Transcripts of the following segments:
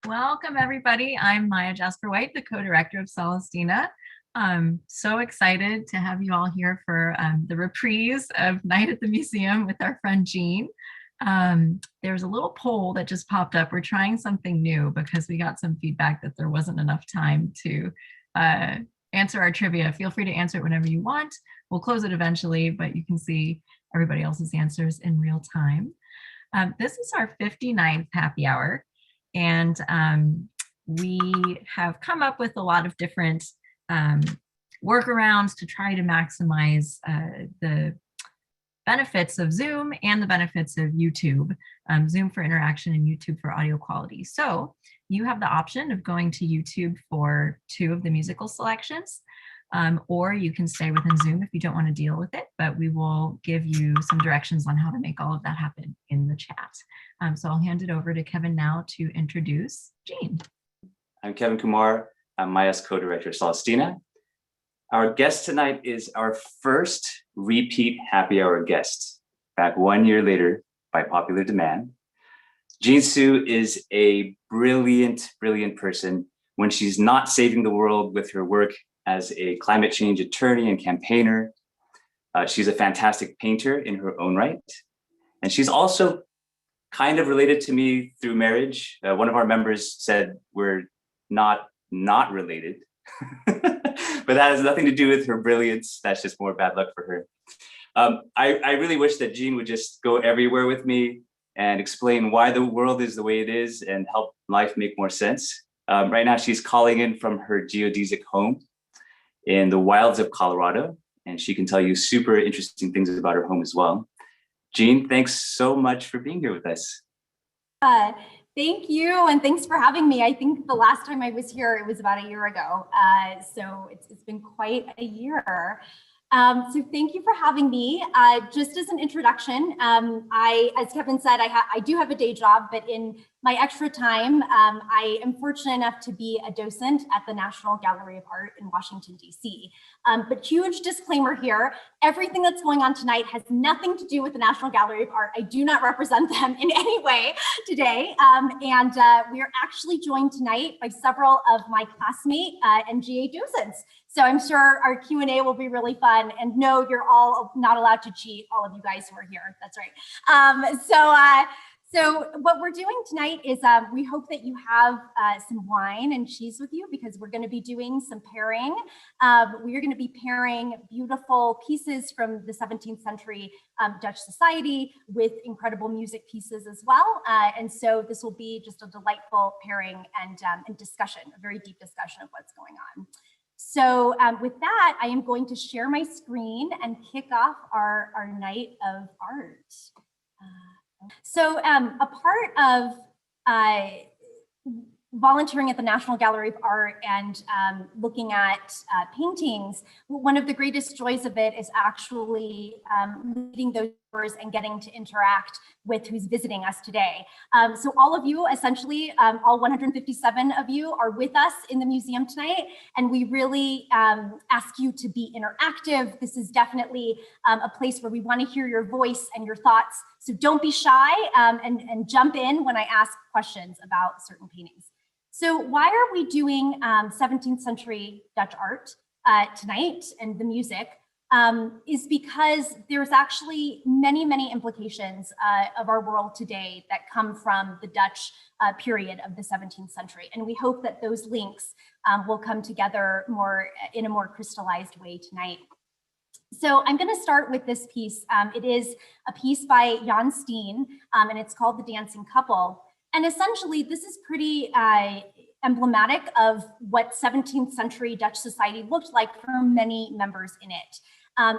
Welcome, everybody. I'm Maya Jasper-White, the co-director of Salastina. I'm so excited to have you all here for the reprise of Night at the Museum with our friend Jean. There's a little poll that just popped up. We're trying something new because we got some feedback that there wasn't enough time to answer our trivia. Feel free to answer it whenever you want. We'll close it eventually, but you can see everybody else's answers in real time. This is our 59th happy hour. And we have come up with a lot of different workarounds to try to maximize the benefits of Zoom and the benefits of YouTube, Zoom for interaction and YouTube for audio quality. So you have the option of going to YouTube for 2 of the musical selections, or you can stay within Zoom if you don't want to deal with it, but we will give you some directions on how to make all of that happen in the chat. So I'll hand it over to Kevin now to introduce Jean. I'm Kevin Kumar. I'm Maya's co-director of Salastina. Our guest tonight is our first repeat happy hour guest, back 1 year later by popular demand. Jean Su is a brilliant, brilliant person when she's not saving the world with her work as a climate change attorney and campaigner. She's a fantastic painter in her own right. And she's also kind of related to me through marriage. One of our members said we're not related, but that has nothing to do with her brilliance. That's just more bad luck for her. I really wish that Jean would just go everywhere with me and explain why the world is the way it is and help life make more sense. Right now, she's calling in from her geodesic home in the wilds of Colorado, and she can tell you super interesting things about her home as well. Jean, thanks so much for being here with us. Thank you, and thanks for having me. I think the last time I was here, it was about a year ago, so it's been quite a year. So thank you for having me. Just as an introduction, as Kevin said, I do have a day job, but in my extra time, I am fortunate enough to be a docent at the National Gallery of Art in Washington, D.C. But huge disclaimer here, everything that's going on tonight has nothing to do with the National Gallery of Art. I do not represent them in any way today. We are actually joined tonight by several of my classmate and GA docents. So I'm sure our Q&A will be really fun. And no, you're all not allowed to cheat, all of you guys who are here. That's right. So what we're doing tonight is we hope that you have some wine and cheese with you, because we're going to be doing some pairing. We are going to be pairing beautiful pieces from the 17th century Dutch society with incredible music pieces as well. And so this will be just a delightful pairing and discussion, a very deep discussion of what's going on. So with that, I am going to share my screen and kick off our night of art. So a part of volunteering at the National Gallery of Art and looking at paintings, one of the greatest joys of it is actually leading those tours and getting to interact with who's visiting us today. So all of you, essentially, all 157 of you are with us in the museum tonight, and we really ask you to be interactive. This is definitely a place where we want to hear your voice and your thoughts. So don't be shy and jump in when I ask questions about certain paintings. So why are we doing 17th century Dutch art tonight and the music? Is because there's actually many implications of our world today that come from the Dutch period of the 17th century. And we hope that those links will come together in a more crystallized way tonight. So I'm going to start with this piece. It is a piece by Jan Steen, and it's called The Dancing Couple. And essentially, this is pretty emblematic of what 17th century Dutch society looked like for many members in it.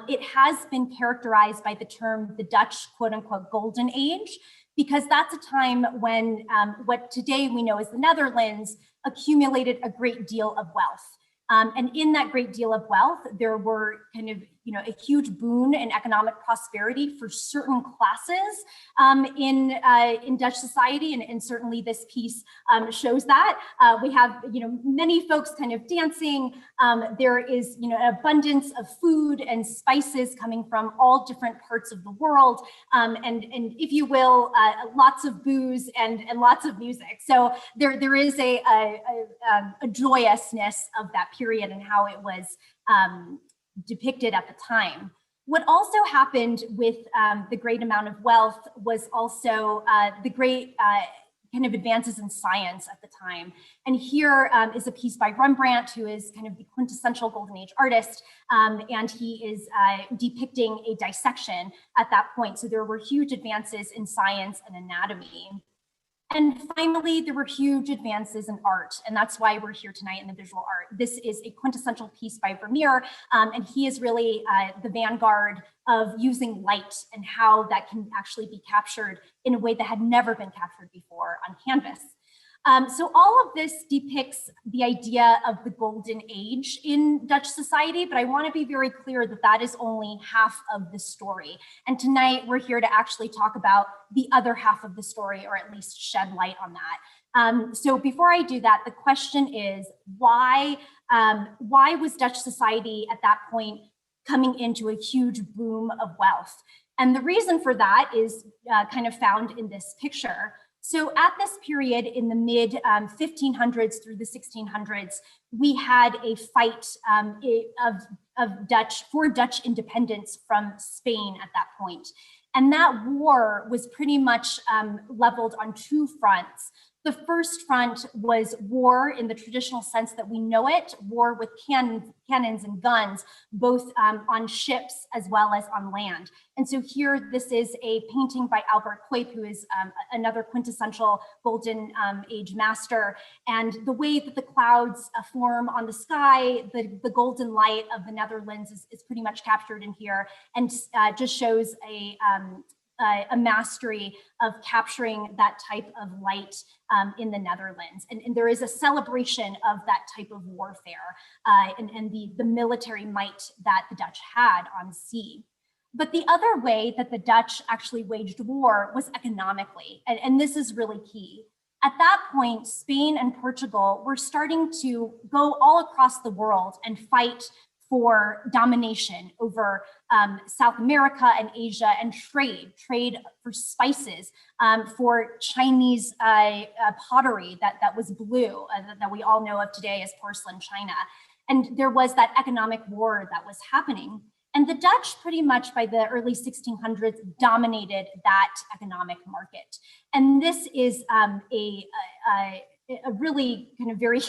It has been characterized by the term the Dutch quote unquote golden age, because that's a time when what today we know as the Netherlands accumulated a great deal of wealth. And in that great deal of wealth, there were kind of, a huge boon in economic prosperity for certain classes in Dutch society. And certainly this piece shows that. We have, many folks kind of dancing. There is, an abundance of food and spices coming from all different parts of the world. And if you will, lots of booze and lots of music. So there is a joyousness of that period and how it was depicted at the time. What also happened with the great amount of wealth was also the great kind of advances in science at the time. And here is a piece by Rembrandt, who is kind of the quintessential Golden Age artist, and he is depicting a dissection at that point. So there were huge advances in science and anatomy. And finally, there were huge advances in art, and that's why we're here tonight in the visual art. This is a quintessential piece by Vermeer, and he is really the vanguard of using light and how that can actually be captured in a way that had never been captured before on canvas. So all of this depicts the idea of the golden age in Dutch society, but I want to be very clear that that is only half of the story. And tonight we're here to actually talk about the other half of the story, or at least shed light on that. So before I do that, the question is, why was Dutch society at that point coming into a huge boom of wealth? And the reason for that is kind of found in this picture. So at this period in the mid 1500s through the 1600s, we had a fight for Dutch independence from Spain at that point. And that war was pretty much leveled on two fronts. The first front was war in the traditional sense that we know it, war with cannons and guns, both on ships as well as on land. And so here, this is a painting by Albert Cuyp, who is another quintessential Golden Age master. And the way that the clouds form on the sky, the golden light of the Netherlands is pretty much captured in here, and just shows a mastery of capturing that type of light in the Netherlands. And there is a celebration of that type of warfare and the military might that the Dutch had on sea. But the other way that the Dutch actually waged war was economically, and this is really key. At that point, Spain and Portugal were starting to go all across the world and fight for domination over South America and Asia, and trade for spices, for Chinese pottery that was blue, that we all know of today as porcelain China. And there was that economic war that was happening. And the Dutch, pretty much by the early 1600s, dominated that economic market. And this is a really kind of very,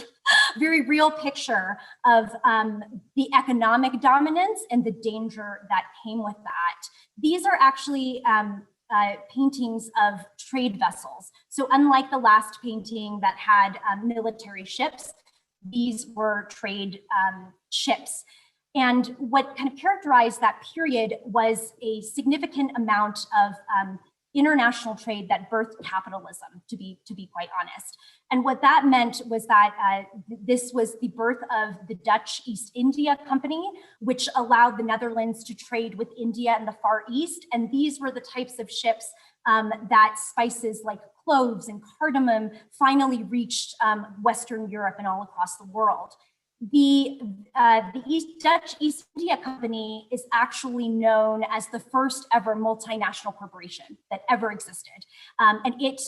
very real picture of the economic dominance and the danger that came with that. These are actually paintings of trade vessels. So unlike the last painting that had military ships, these were trade ships. And what kind of characterized that period was a significant amount of international trade that birthed capitalism, to be quite honest. And what that meant was that this was the birth of the Dutch East India Company, which allowed the Netherlands to trade with India and the Far East. And these were the types of ships that spices like cloves and cardamom finally reached Western Europe and all across the world. The Dutch East India Company is actually known as the first ever multinational corporation that ever existed. And it,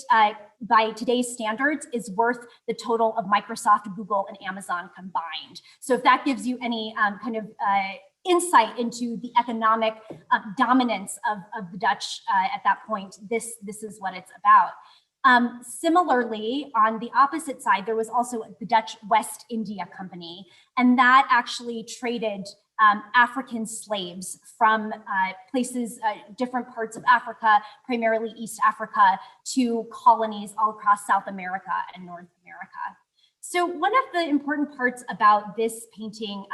by today's standards, is worth the total of Microsoft, Google, and Amazon combined. So if that gives you any kind of insight into the economic dominance of the Dutch at that point, this is what it's about. Similarly, on the opposite side, there was also the Dutch West India Company, and that actually traded African slaves from places, different parts of Africa, primarily East Africa, to colonies all across South America and North America. So one of the important parts about this painting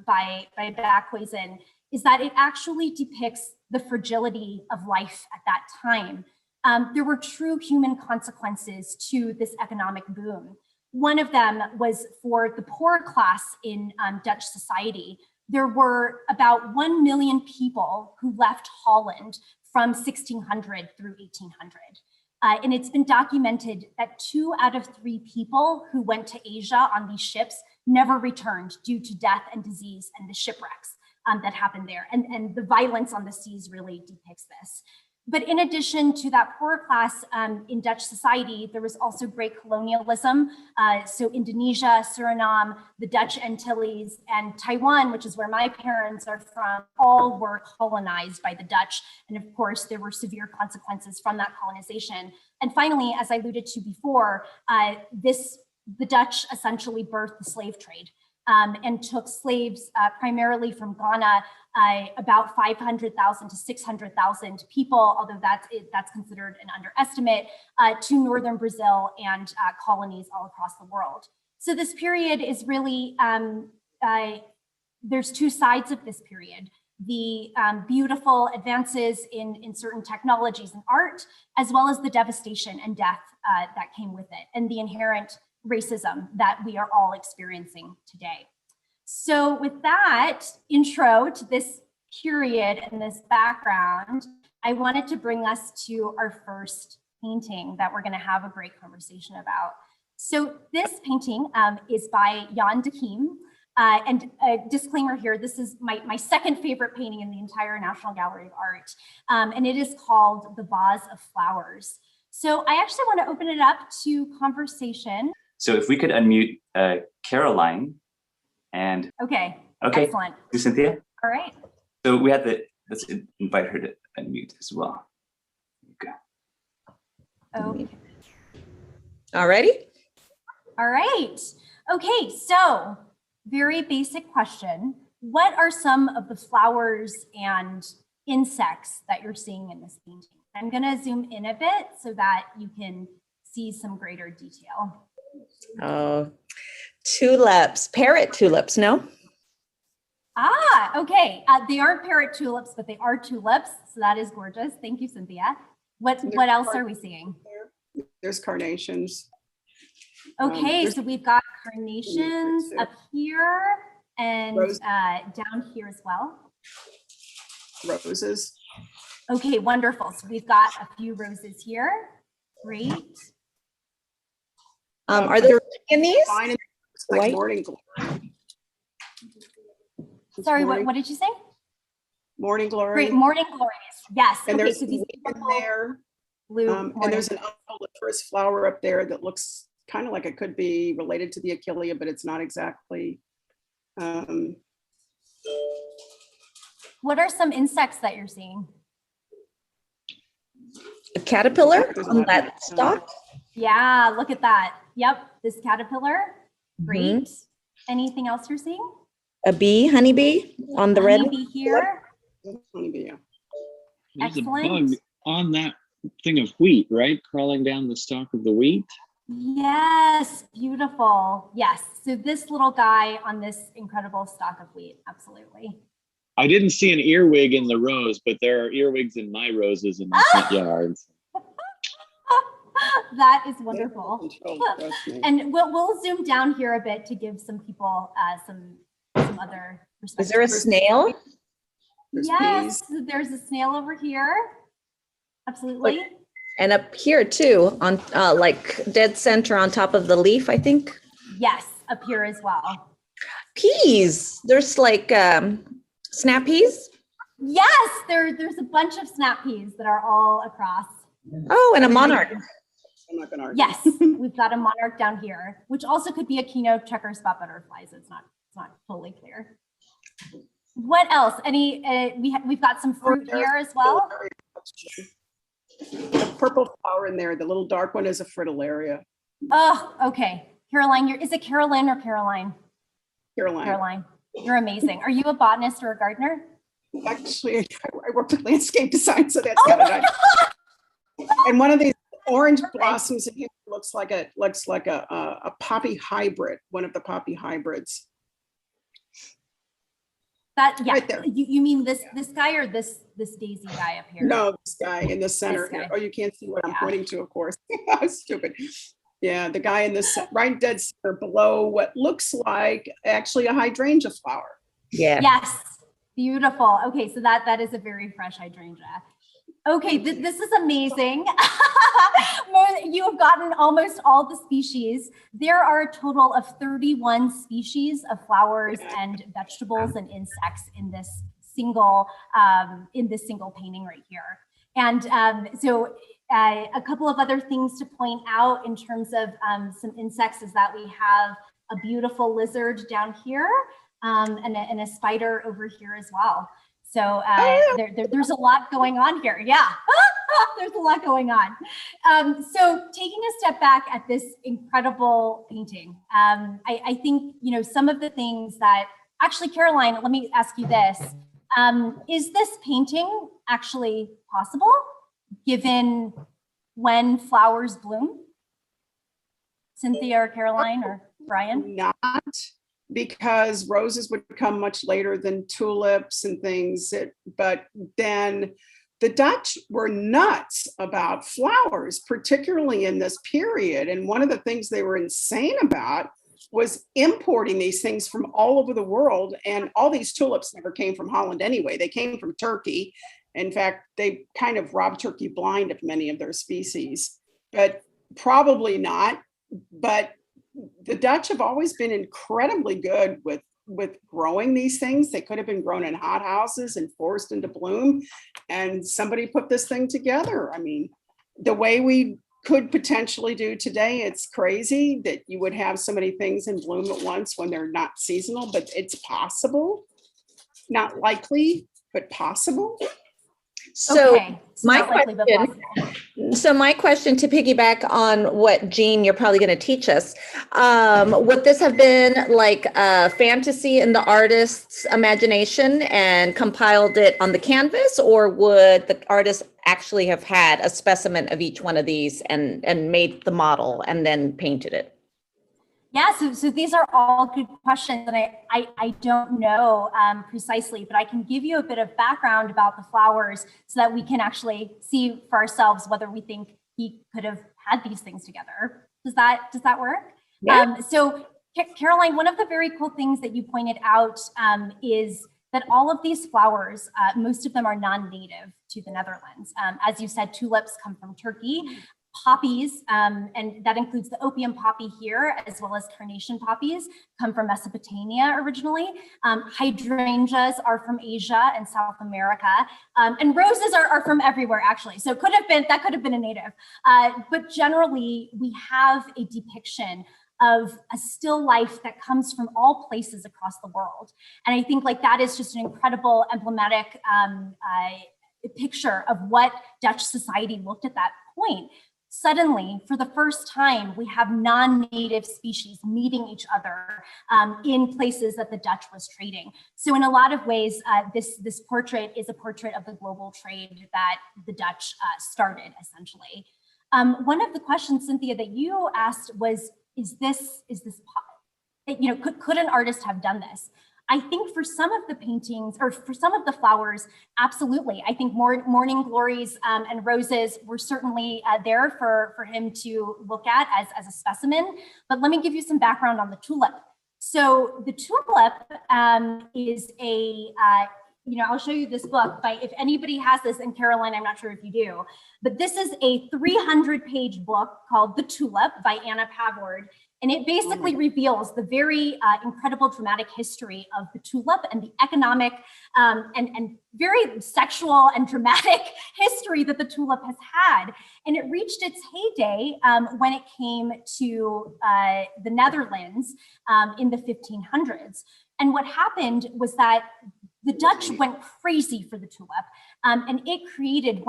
by Backhuizen is that it actually depicts the fragility of life at that time. There were true human consequences to this economic boom. One of them was for the poor class in Dutch society. There were about 1 million people who left Holland from 1600 through 1800. And it's been documented that 2 out of 3 people who went to Asia on these ships never returned due to death and disease and the shipwrecks that happened there. And the violence on the seas really depicts this. But in addition to that poorer class in Dutch society, there was also great colonialism. So Indonesia, Suriname, the Dutch Antilles, and Taiwan, which is where my parents are from, all were colonized by the Dutch. And of course, there were severe consequences from that colonization. And finally, as I alluded to before, the Dutch essentially birthed the slave trade. And took slaves primarily from Ghana, about 500,000 to 600,000 people, although that's considered an underestimate, to northern Brazil and colonies all across the world. So this period is really, there's 2 sides of this period. The beautiful advances in certain technologies and art, as well as the devastation and death that came with it, and the inherent racism that we are all experiencing today. So with that intro to this period and this background, I wanted to bring us to our first painting that we're going to have a great conversation about. So this painting is by Jan de Kiem. And a disclaimer here, this is my second favorite painting in the entire National Gallery of Art. And it is called The Vase of Flowers. So I actually want to open it up to conversation. So if we could unmute Caroline and Okay, excellent. Cynthia. All right. So let's invite her to unmute as well. Okay. Okay. All righty. All right. Okay, so very basic question. What are some of the flowers and insects that you're seeing in this painting? I'm going to zoom in a bit so that you can see some greater detail. Oh, tulips, parrot tulips, no? Ah, okay. They aren't parrot tulips, but they are tulips. So that is gorgeous. Thank you, Cynthia. What else are we seeing? There's carnations. Okay, so we've got carnations up here and down here as well. Roses. Okay, wonderful. So we've got a few roses here. Great. Are there in these? Mine is like White? morning glory. It's Sorry, morning, what did you say? morning glory. Great, morning glories. Yes. And Okay, there's so these wheat in there. blue And there's an umbelliferous flower up there that looks kind of like it could be related to the achillea, but it's not exactly. What are some insects that you're seeing? A caterpillar There's a on lot of that stalk? Yeah, look at that. Yep, this caterpillar. Mhm. Great. Anything else you're seeing? A bee, honeybee on the red? Honeybee here. Yeah. There's a bug Excellent. on that thing of wheat, right? Crawling down the stalk of the wheat. Yes, beautiful. Yes, so this little guy on this incredible stalk of wheat, absolutely. I didn't see an earwig in the rose, but there are earwigs in my roses in my front yard. That is wonderful. Control, trust me. And we'll zoom down here a bit to give some people some other perspective. Is there a snail? There's Yes, bees. there's a snail over here. Absolutely. And up here too, on like dead center on top of the leaf, I think. Yes, up here as well. Peas. There's like snap peas. Yes, there's a bunch of snap peas that are all across. Oh, and a monarch. I'm not gonna argue. Yes, we've got a monarch down here, which also could be a Kino checker spot butterfly. So it's not totally clear. What else? We've got some fruit here as well. The purple flower in there, the little dark one is a fritillaria. Oh, okay. Caroline, is it Carolyn or Caroline? Caroline. Caroline, you're amazing. Are you a botanist or a gardener? Actually, I work with landscape design, so that's kind of nice. And one of these orange blossoms in here looks like a poppy hybrid, one of the poppy hybrids. Yeah. Right there. You mean this guy or this daisy guy up here? No, this guy in the center. This guy. Oh, you can't see what I'm Yeah. pointing to, of course. I'm stupid. Yeah, the guy in the right dead center below what looks like actually a hydrangea flower. Yeah. Yes. Beautiful. Okay, so that is a very fresh hydrangea. Okay, this is amazing. You have gotten almost all the species. There are a total of 31 species of flowers and vegetables and insects in this single painting right here. And so a couple of other things to point out in terms of some insects is that we have a beautiful lizard down here and a spider over here as well. So there's a lot going on here. Yeah, there's a lot going on. So taking a step back at this incredible painting, I think, some of the things that, actually, Caroline, let me ask you this. Is this painting actually possible given when flowers bloom? Cynthia or Caroline or Brian? Not because roses would come much later than tulips and things. But then the Dutch were nuts about flowers, particularly in this period. And one of the things they were insane about was importing these things from all over the world. And all these tulips never came from Holland anyway. They came from Turkey. In fact, they kind of robbed Turkey blind of many of their species, but probably not. But the Dutch have always been incredibly good with growing these things. They could have been grown in hothouses and forced into bloom. And somebody put this thing together. I mean, the way we could potentially do today, it's crazy that you would have so many things in bloom at once when they're not seasonal, but it's possible. Not likely, but possible. So Okay, my not likely, but question- possible. So my question, to piggyback on what, Jean, you're probably going to teach us, would this have been like a fantasy in the artist's imagination and compiled it on the canvas, or would the artist actually have had a specimen of each one of these and made the model and then painted it? Yeah, so these are all good questions, and I don't know precisely, but I can give you a bit of background about the flowers so that we can actually see for ourselves whether we think he could have had these things together. Does that work? Yeah. So Caroline, one of the very cool things that you pointed out is that all of these flowers, most of them are non-native to the Netherlands. As you said, tulips come from Turkey. poppies, and that includes the opium poppy here, as well as carnation poppies, come from Mesopotamia originally. Hydrangeas are from Asia and South America, and roses are from everywhere, actually. So that could have been a native. But generally, we have a depiction of a still life that comes from all places across the world. And I think like that is just an incredible emblematic picture of what Dutch society looked at that point. Suddenly, for the first time, we have non-native species meeting each other in places that the Dutch was trading. So in a lot of ways, this portrait is a portrait of the global trade that the Dutch started, essentially. One of the questions, Cynthia, that you asked was, could an artist have done this? I think for some of the paintings, or for some of the flowers, absolutely. I think morning glories and roses were certainly there for him to look at as a specimen. But let me give you some background on the tulip. So the tulip is I'll show you this book, if anybody has this, and Caroline, I'm not sure if you do, but this is a 300-page book called The Tulip by Anna Pavord. And it basically reveals the very incredible dramatic history of the tulip and the economic and very sexual and dramatic history that the tulip has had. And it reached its heyday when it came to the Netherlands in the 1500s. And what happened was that the Dutch went crazy for the tulip, and it created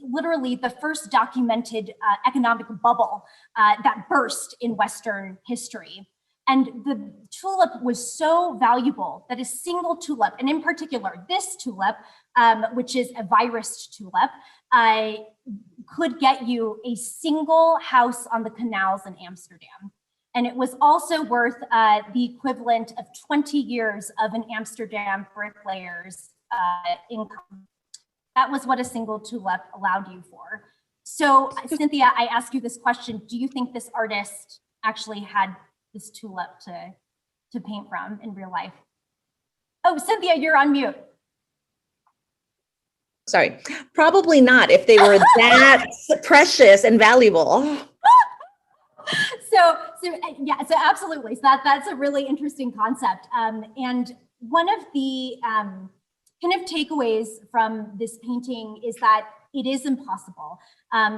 literally the first documented economic bubble that burst in Western history. And the tulip was so valuable that a single tulip, and in particular this tulip, which is a virus tulip, could get you a single house on the canals in Amsterdam. And it was also worth the equivalent of 20 years of an Amsterdam bricklayer's income. That was what a single tulip allowed you for. So Cynthia, I ask you this question, do you think this artist actually had this tulip to paint from in real life? Oh, Cynthia, you're on mute. Sorry, probably not if they were that precious and valuable. So absolutely. So that's a really interesting concept. And one of the kind of takeaways from this painting is that it is impossible.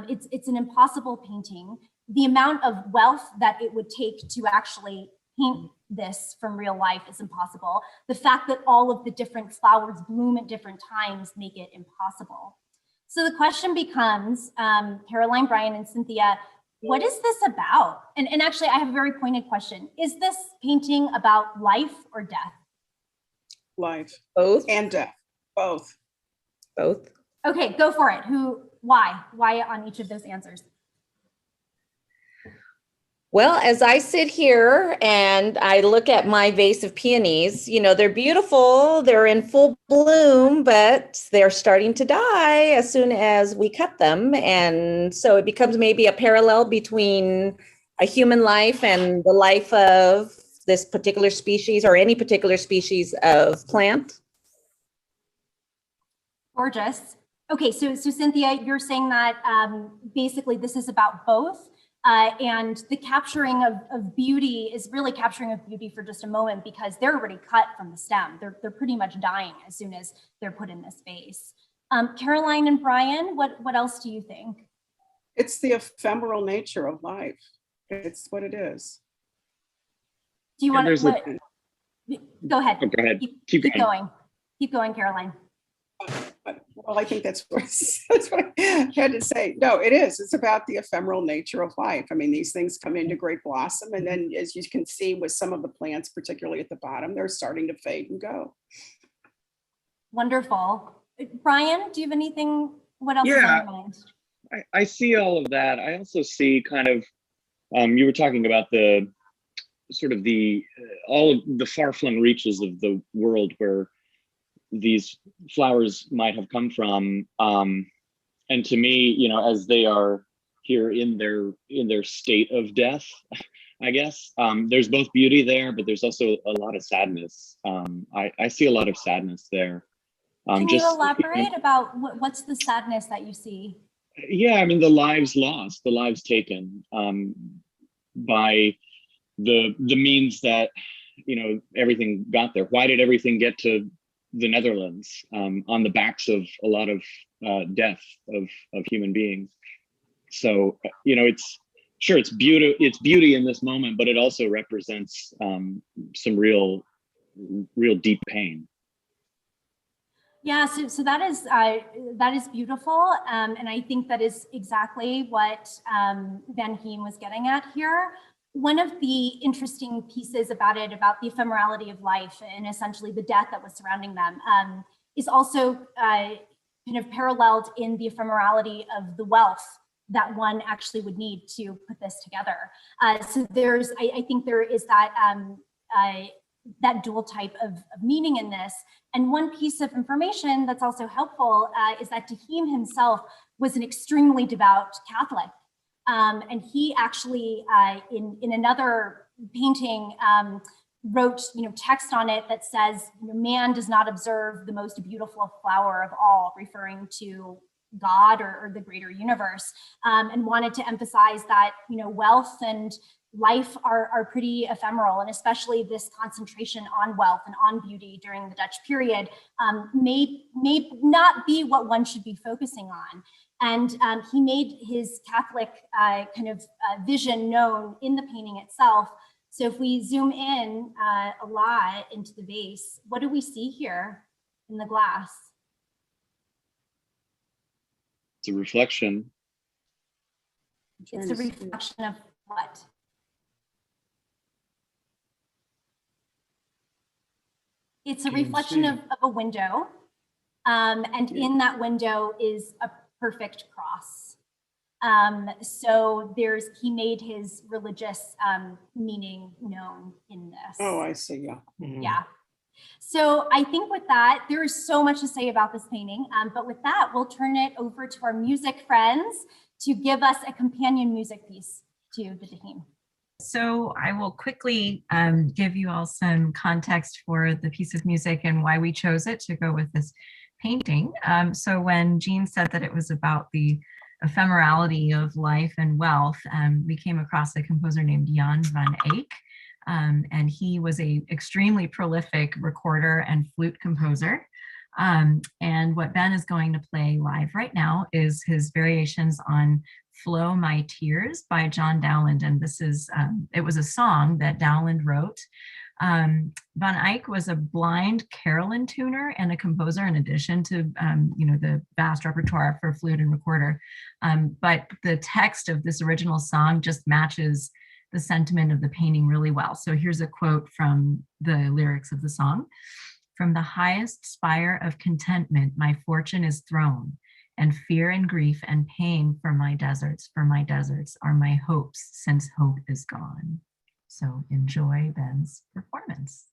It's an impossible painting. The amount of wealth that it would take to actually paint this from real life is impossible. The fact that all of the different flowers bloom at different times make it impossible. So the question becomes, Caroline, Brian, and Cynthia, what is this about? And actually, I have a very pointed question. Is this painting about life or death? Life. Both. And death. Both. Both. Okay, go for it. Why? Why on each of those answers? Well, as I sit here and I look at my vase of peonies, they're beautiful, they're in full bloom, but they're starting to die as soon as we cut them. And so it becomes maybe a parallel between a human life and the life of this particular species or any particular species of plant. Gorgeous. Okay, so Cynthia, you're saying that basically this is about both. And the capturing of beauty is really capturing of beauty for just a moment because they're already cut from the stem. They're pretty much dying as soon as they're put in this vase. Caroline and Brian, what else do you think? It's the ephemeral nature of life. It's what it is. Do you want to go ahead? Oh, go ahead. Keep going. Keep going, Caroline. Well, I think that's what I had to say. No, it is. It's about the ephemeral nature of life. I mean, these things come into great blossom. And then as you can see with some of the plants, particularly at the bottom, they're starting to fade and go. Wonderful. Brian, do you have anything? What else is on your mind? I see all of that. I also see kind of, you were talking about the sort of all of the far-flung reaches of the world where these flowers might have come from, and to me, as they are here in their state of death, I guess there's both beauty there, but there's also a lot of sadness. I see a lot of sadness there. Can you elaborate about what's the sadness that you see? Yeah, I mean, the lives lost, the lives taken by the means that, you know, everything got there. Why did everything get to the Netherlands on the backs of a lot of death of human beings? So, you know, it's sure it's beauty in this moment, but it also represents some real deep pain. Yeah, so that is beautiful, and I think that is exactly what Van Heem was getting at here. One of the interesting pieces about it, about the ephemerality of life and essentially the death that was surrounding them, is also kind of paralleled in the ephemerality of the wealth that one actually would need to put this together. So there's, I think there is that dual type of meaning in this. And one piece of information that's also helpful is that Tahim himself was an extremely devout Catholic. And he actually, in another painting, wrote, text on it that says, man does not observe the most beautiful flower of all, referring to God or the greater universe, and wanted to emphasize that, wealth and life are pretty ephemeral, and especially this concentration on wealth and on beauty during the Dutch period may not be what one should be focusing on. And he made his Catholic vision known in the painting itself. So if we zoom in a lot into the vase, what do we see here in the glass? It's a reflection. It's a reflection of what? It's a reflection of a window. And in that window is a perfect cross. So he made his religious meaning known in this. Oh, I see, yeah. Mm-hmm. Yeah. So I think with that, there is so much to say about this painting, but with that, we'll turn it over to our music friends to give us a companion music piece to the Tahim. So I will quickly give you all some context for the piece of music and why we chose it to go with this painting. So when Jean said that it was about the ephemerality of life and wealth, we came across a composer named Jan van Eyck. And he was an extremely prolific recorder and flute composer. And what Ben is going to play live right now is his variations on Flow My Tears by John Dowland. And this is, it was a song that Dowland wrote. Van Eyck was a blind carillon tuner and a composer in addition to, the vast repertoire for flute and recorder. But the text of this original song just matches the sentiment of the painting really well. So here's a quote from the lyrics of the song. From the highest spire of contentment, my fortune is thrown, and fear and grief and pain for my deserts are my hopes since hope is gone. So enjoy Ben's performance.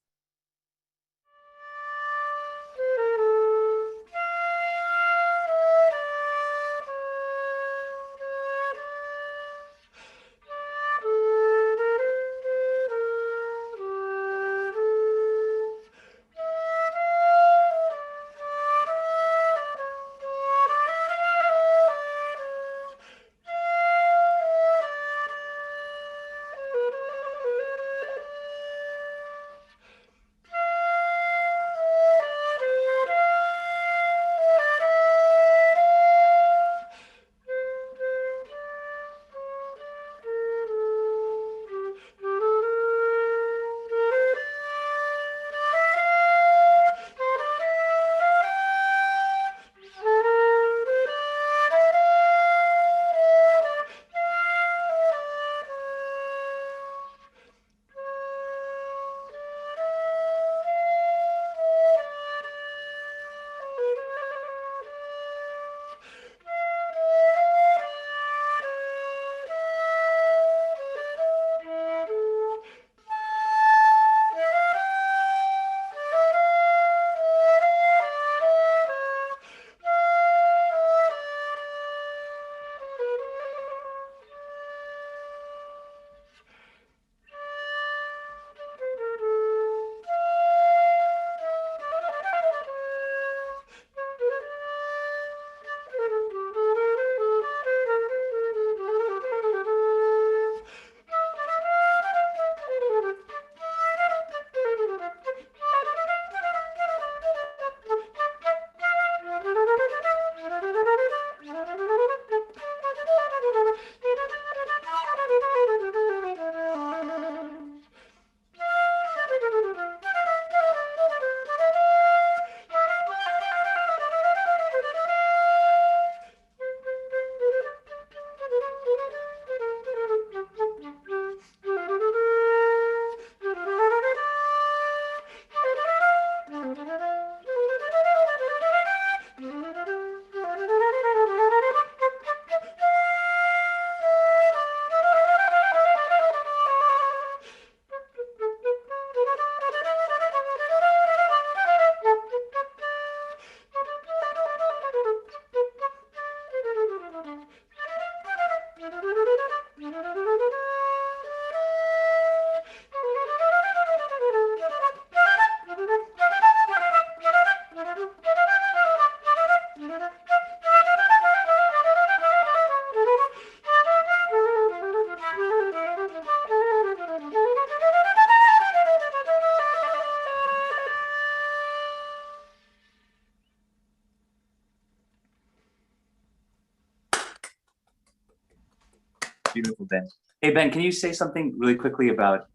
Beautiful, Ben. Hey, Ben, can you say something really quickly about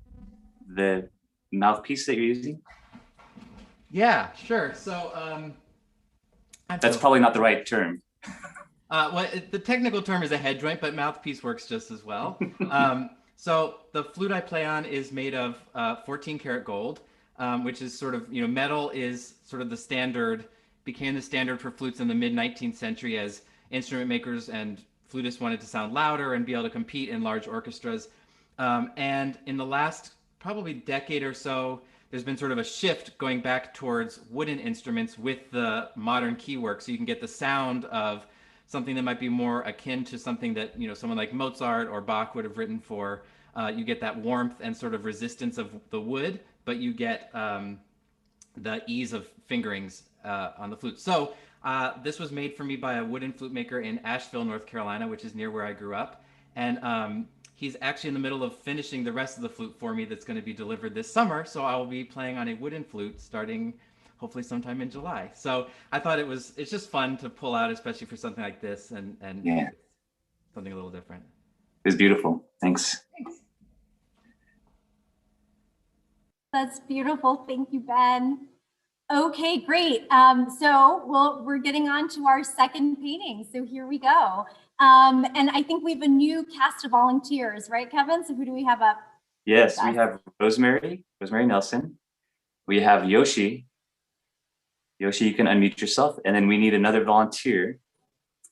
the mouthpiece that you're using? Yeah, sure. So that's probably not the right term. Well, the technical term is a head joint, but mouthpiece works just as well. So the flute I play on is made of 14 karat gold, which is sort of, metal is sort of the standard, became the standard for flutes in the mid 19th century as instrument makers and flutists wanted to sound louder and be able to compete in large orchestras. And in the last probably decade or so, there's been sort of a shift going back towards wooden instruments with the modern keywork. So you can get the sound of something that might be more akin to something that, someone like Mozart or Bach would have written for. You get that warmth and sort of resistance of the wood, but you get the ease of fingerings on the flute. So this was made for me by a wooden flute maker in Asheville, North Carolina, which is near where I grew up. And he's actually in the middle of finishing the rest of the flute for me that's going to be delivered this summer. So I will be playing on a wooden flute starting hopefully sometime in July. So I thought it's just fun to pull out, especially for something like this and yeah, something a little different. It's beautiful. Thanks. That's beautiful. Thank you, Ben. Okay, great. So we're getting on to our second painting. So here we go. And I think we have a new cast of volunteers, right, Kevin? So who do we have up? Yes, we have Rosemary Nelson. We have Yoshi. Yoshi, you can unmute yourself. And then we need another volunteer.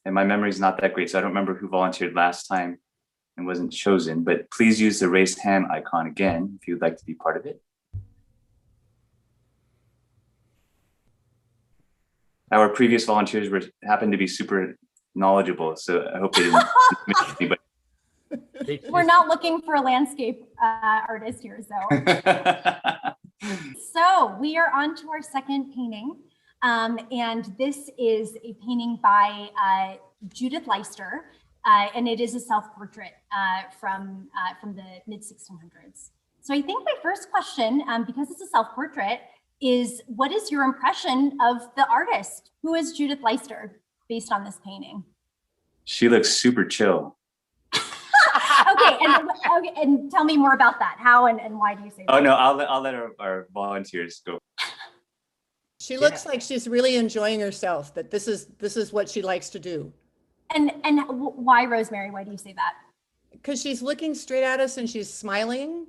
And my memory is not that great, so I don't remember who volunteered last time and wasn't chosen. But please use the raised hand icon again if you'd like to be part of it. Our previous volunteers happened to be super knowledgeable, so I hope they didn't miss anybody. We're not looking for a landscape artist here, so. So we are on to our second painting. And this is a painting by Judith Leister, and it is a self-portrait from the mid-1600s. So I think my first question, because it's a self-portrait, is what is your impression of the artist? Who is Judith Leister based on this painting? She looks super chill. Okay, and tell me more about that. How and why do you say that? Oh no, I'll let our volunteers go. She looks like she's really enjoying herself, that this is what she likes to do. And why, Rosemary? Why do you say that? Because she's looking straight at us and she's smiling,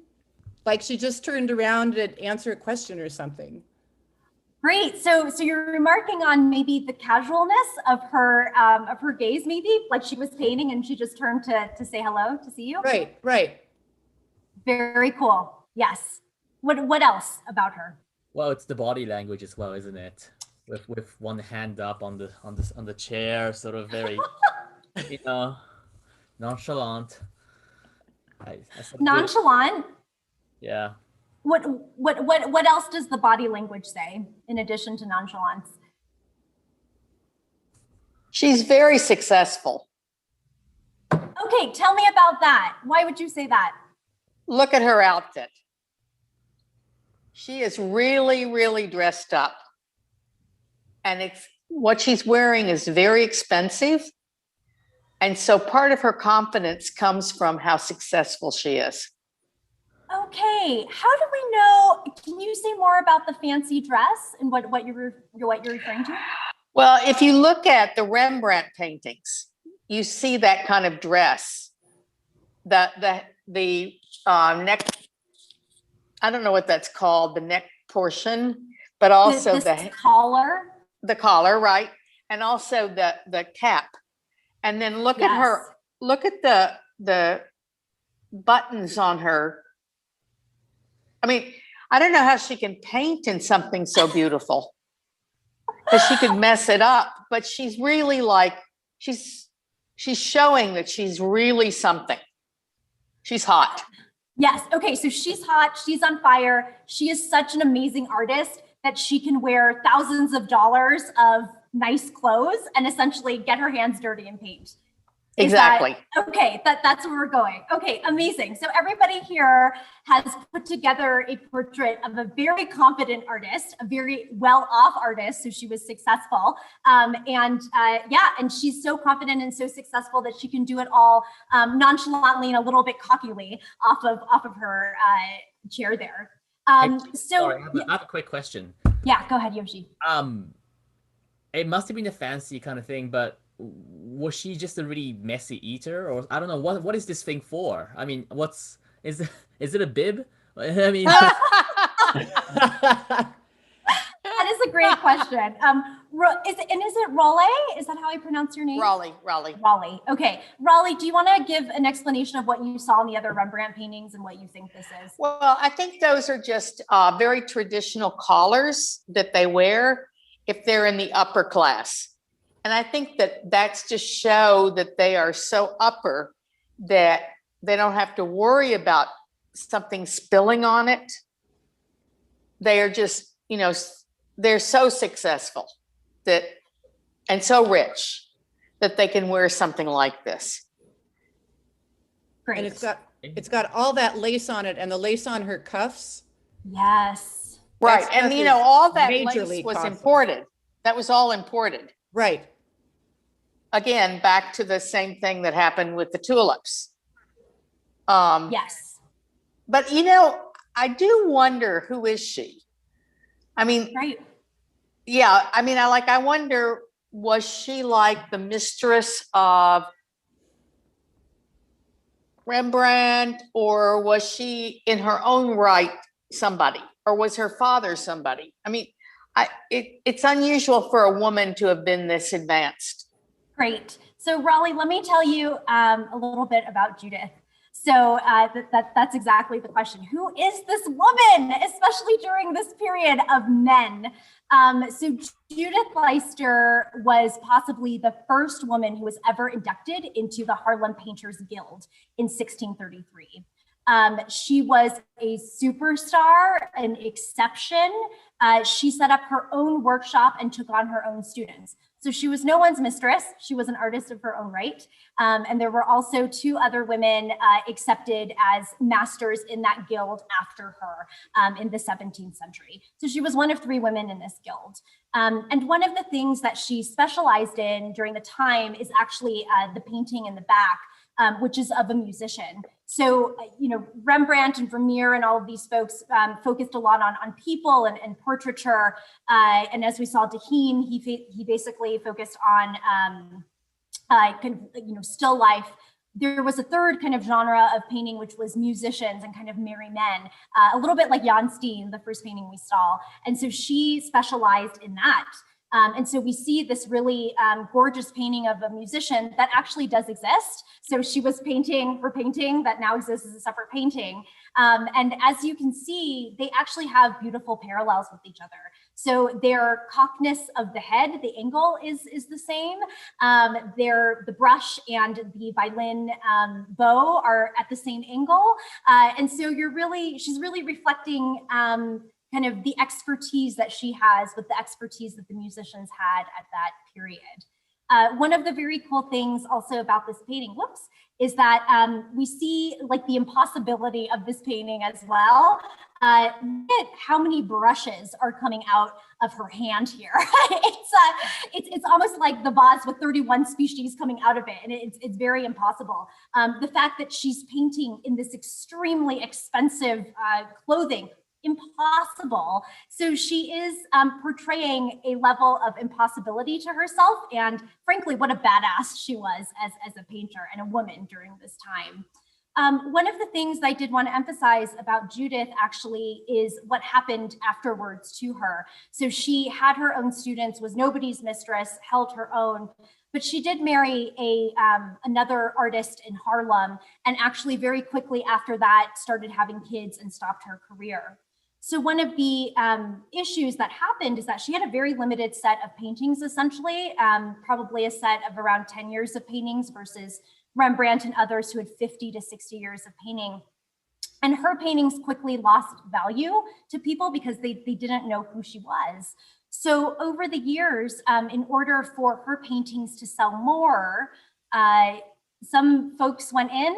like she just turned around to answer a question or something. Great. So you're remarking on maybe the casualness of her gaze, maybe like she was painting and she just turned to say hello, to see you. Right, right. Very cool. Yes. What else about her? Well, it's the body language as well, isn't it? With one hand up on the chair, sort of very, nonchalant. Nonchalant. Yeah. What else does the body language say in addition to nonchalance? She's very successful. Okay, tell me about that. Why would you say that? Look at her outfit. She is really, really dressed up. And what she's wearing is very expensive. And so part of her confidence comes from how successful she is. Okay, how do we know? Can you say more about the fancy dress and what you're referring to? Well, if you look at the Rembrandt paintings, you see that kind of dress. The neck, I don't know what that's called, the neck portion, but also the collar. The collar, right? And also the cap. And then look at her, look at the buttons on her. I mean, I don't know how she can paint in something so beautiful, because she could mess it up, but she's really she's showing that she's really something. She's hot. Yes. Okay. So she's hot. She's on fire. She is such an amazing artist that she can wear thousands of dollars of nice clothes and essentially get her hands dirty and paint. Exactly. Okay, that's where we're going. Okay, amazing. So everybody here has put together a portrait of a very confident artist, a very well-off artist. So she was successful, and she's so confident and so successful that she can do it all nonchalantly and a little bit cockily off of her chair there. Sorry, I have a quick question. Yeah, go ahead, Yoshi. It must have been a fancy kind of thing, but was she just a really messy eater, or I don't know what is this thing for? I mean, is it a bib? I mean, that is a great question. Is it Raleigh? Is that how I pronounce your name? Raleigh. Okay, Raleigh, do you want to give an explanation of what you saw in the other Rembrandt paintings and what you think this is? Well, I think those are just very traditional collars that they wear if they're in the upper class. And I think that that's to show that they are so upper that they don't have to worry about something spilling on it. They are just, they're so successful and so rich that they can wear something like this. Great. And it's got all that lace on it and the lace on her cuffs. Yes. Right. And all that lace was costly. imported. That was all imported. Right. Again, back to the same thing that happened with the tulips. Yes. But I do wonder, who is she? I mean, right. Yeah, I mean, I wonder, was she like the mistress of Rembrandt, or was she in her own right somebody, or was her father somebody? I mean, it's unusual for a woman to have been this advanced. Great. So Raleigh, let me tell you a little bit about Judith. So that's exactly the question. Who is this woman, especially during this period of men? So Judith Leister was possibly the first woman who was ever inducted into the Harlem Painters Guild in 1633. She was a superstar, an exception. She set up her own workshop and took on her own students. So she was no one's mistress. She was an artist of her own right. And there were also 2 other women accepted as masters in that guild after her in the 17th century. So she was one of 3 women in this guild. And one of the things that she specialized in during the time is actually the painting in the back, which is of a musician. So, Rembrandt and Vermeer and all of these folks focused a lot on people and portraiture. And as we saw Deheen, he basically focused on still life. There was a third kind of genre of painting, which was musicians and kind of merry men, a little bit like Jan Steen, the first painting we saw. And so she specialized in that. And so we see this really gorgeous painting of a musician that actually does exist. So she was painting her painting that now exists as a separate painting. And as you can see, they actually have beautiful parallels with each other. So their cockness of the head, the angle is the same. The brush and the violin bow are at the same angle. And so she's really reflecting kind of the expertise that she has with the expertise that the musicians had at that period. One of the very cool things also about this painting, is that we see like the impossibility of this painting as well. Look at how many brushes are coming out of her hand here. It's almost like the vase with 31 species coming out of it, and it's very impossible. The fact that she's painting in this extremely expensive clothing, impossible. So she is portraying a level of impossibility to herself, and frankly, what a badass she was as a painter and a woman during this time. One of the things I did want to emphasize about Judith actually is what happened afterwards to her. So she had her own students, was nobody's mistress, held her own, but she did marry another artist in Harlem, and actually very quickly after that started having kids and stopped her career. So one of the issues that happened is that she had a very limited set of paintings, essentially, probably a set of around 10 years of paintings versus Rembrandt and others who had 50 to 60 years of painting. And her paintings quickly lost value to people because they didn't know who she was. So over the years, in order for her paintings to sell more, some folks went in,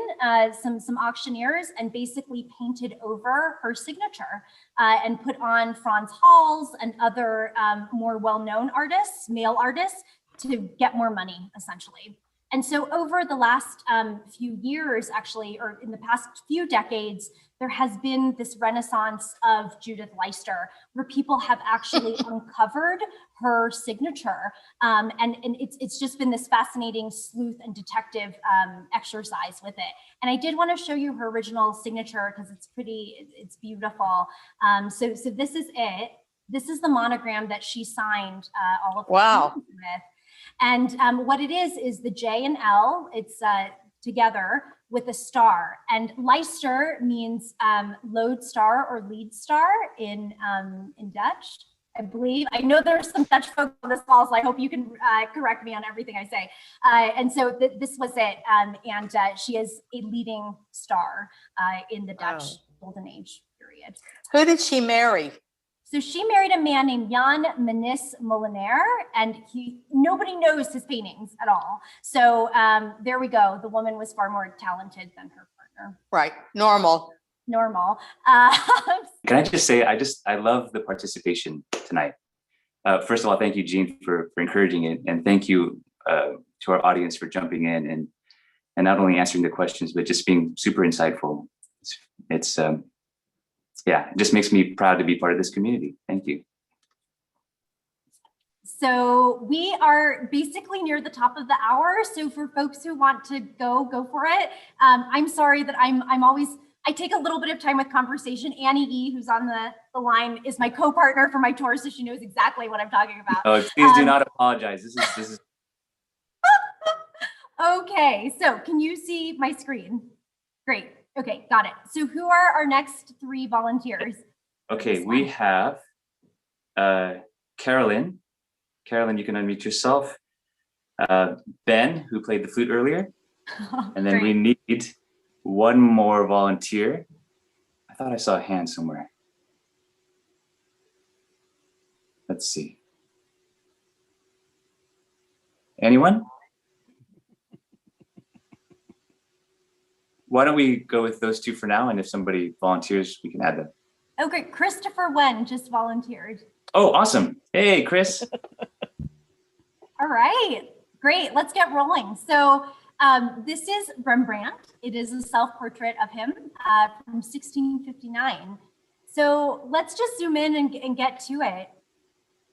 some auctioneers, and basically painted over her signature and put on Franz Hals and other more well-known artists, male artists, to get more money, essentially. And so over the last few years, actually, or in the past few decades, there has been this renaissance of Judith Leister, where people have actually uncovered her signature. And it's just been this fascinating sleuth and detective exercise with it. And I did want to show you her original signature because it's pretty, it's beautiful. So this is it. This is the monogram that she signed all of her with. And what it is the J and L, it's together with a star. And Leister means lodestar or lead star in Dutch, I believe. I know there's some Dutch folks on this call, so I hope you can correct me on everything I say. And so this was it. And she is a leading star in the Dutch Golden Age period. Who did she marry? So she married a man named Jan Menis Molenaar, and nobody knows his paintings at all. So there we go. The woman was far more talented than her partner. Right, normal. Normal. Can I just say, I love the participation tonight. First of all, thank you, Jean, for encouraging it. And thank you to our audience for jumping in and not only answering the questions, but just being super insightful. It's yeah, it just makes me proud to be part of this community. Thank you. So we are basically near the top of the hour. So for folks who want to go for it. I'm sorry that I take a little bit of time with conversation. Annie E, who's on the line, is my co-partner for my tour, so she knows exactly what I'm talking about. Oh, please do not apologize. This is. Okay, so can you see my screen? Great. Okay, got it. So who are our next three volunteers? Okay, we have Carolyn. Carolyn, you can unmute yourself. Ben, who played the flute earlier. And then we need one more volunteer. I thought I saw a hand somewhere. Let's see. Anyone? Why don't we go with those two for now? And if somebody volunteers, we can add them. Okay, Christopher Wen just volunteered. Oh, awesome. Hey, Chris. All right, great. Let's get rolling. So this is Rembrandt. It is a self-portrait of him from 1659. So let's just zoom in and get to it.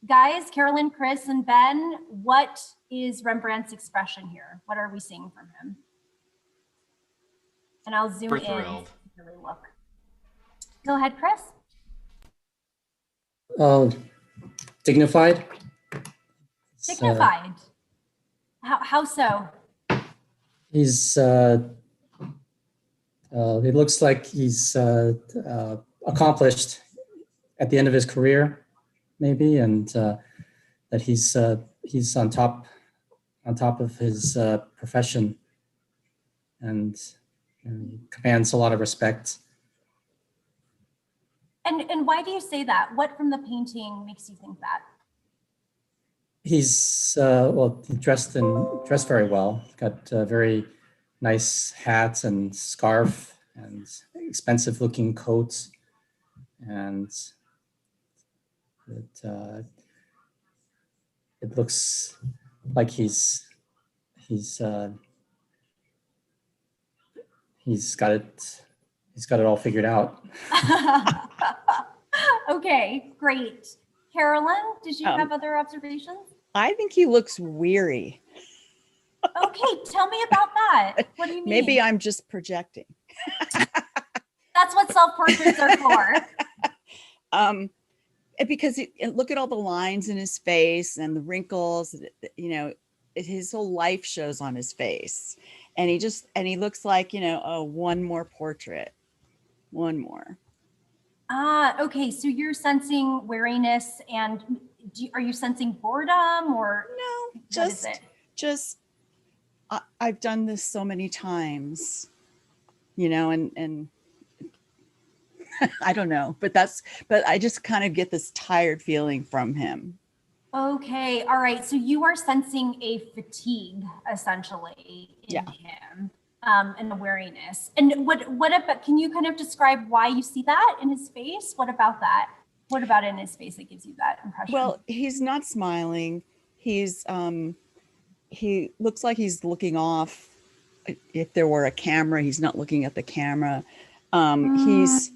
Guys, Carolyn, Chris, and Ben, what is Rembrandt's expression here? What are we seeing from him? And I'll zoom in to really look. Go ahead, Chris. Dignified. Dignified. How so? He's. It looks like he's accomplished at the end of his career, maybe, and that he's on top of his profession, and he commands a lot of respect. And why do you say that? What from the painting makes you think that? He's well, he dressed very well. Got a very nice hat and scarf and expensive looking coat, and it looks like he's got it all figured out. Okay, great. Carolyn, did you have other observations? I think he looks weary. Okay, tell me about that. What do you mean? Maybe I'm just projecting. That's what self-portraits are for. Because look at all the lines in his face and the wrinkles, you know, his whole life shows on his face. And he looks like, you know, oh, one more portrait, one more. Okay. So you're sensing weariness, and are you sensing boredom or no? Just I've done this so many times, you know, and I don't know, but I just kind of get this tired feeling from him. Okay, all right. So you are sensing a fatigue essentially in Yeah. him, and a weariness. And what about, can you kind of describe why you see that in his face? What about that? What about in his face that gives you that impression? Well, he's not smiling. He's he looks like he's looking off. If there were a camera, he's not looking at the camera. He's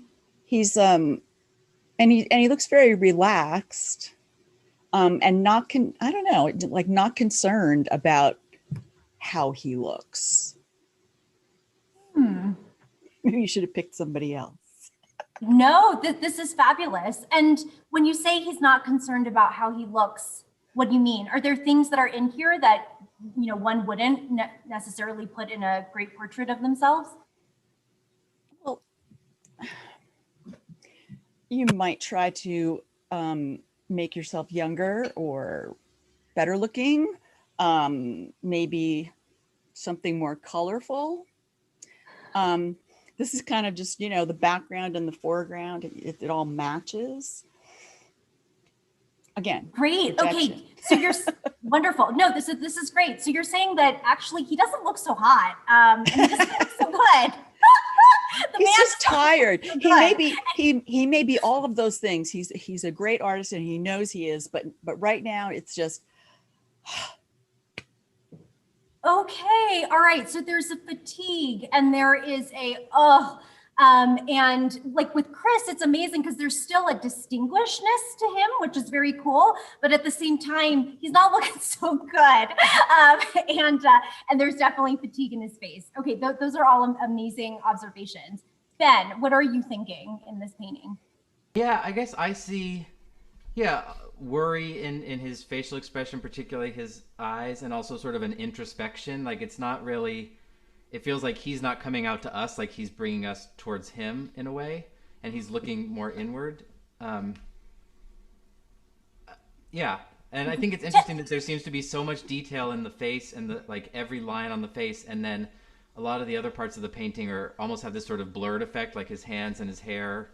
and he looks very relaxed, and not I don't know, like not concerned about how he looks. Maybe you should have picked somebody else. No, this is fabulous. And when you say he's not concerned about how he looks, what do you mean? Are there things that are in here that, you know, one wouldn't necessarily put in a great portrait of themselves? Well, you might try to make yourself younger or better looking, maybe something more colorful. This is kind of just, you know, the background and the foreground, it all matches. Again, great. protection. Okay, so you're wonderful. No, this is great. So you're saying that actually he doesn't look so hot, and he doesn't look so good. He's just tired. He may be all of those things. He's a great artist and he knows he is, but right now it's just. Okay, all right. So there's a fatigue and there is a and like with Chris, it's amazing because there's still a distinguishedness to him, which is very cool. But at the same time, he's not looking so good, and there's definitely fatigue in his face. Okay, those are all amazing observations. Ben, what are you thinking in this painting? Yeah, I guess I see, worry in his facial expression, particularly his eyes, and also sort of an introspection. Like it's not really, it feels like he's not coming out to us, like he's bringing us towards him in a way, and he's looking more inward. Yeah, and I think it's interesting that there seems to be so much detail in the face and the like every line on the face, and then a lot of the other parts of the painting are almost have this sort of blurred effect, like his hands and his hair.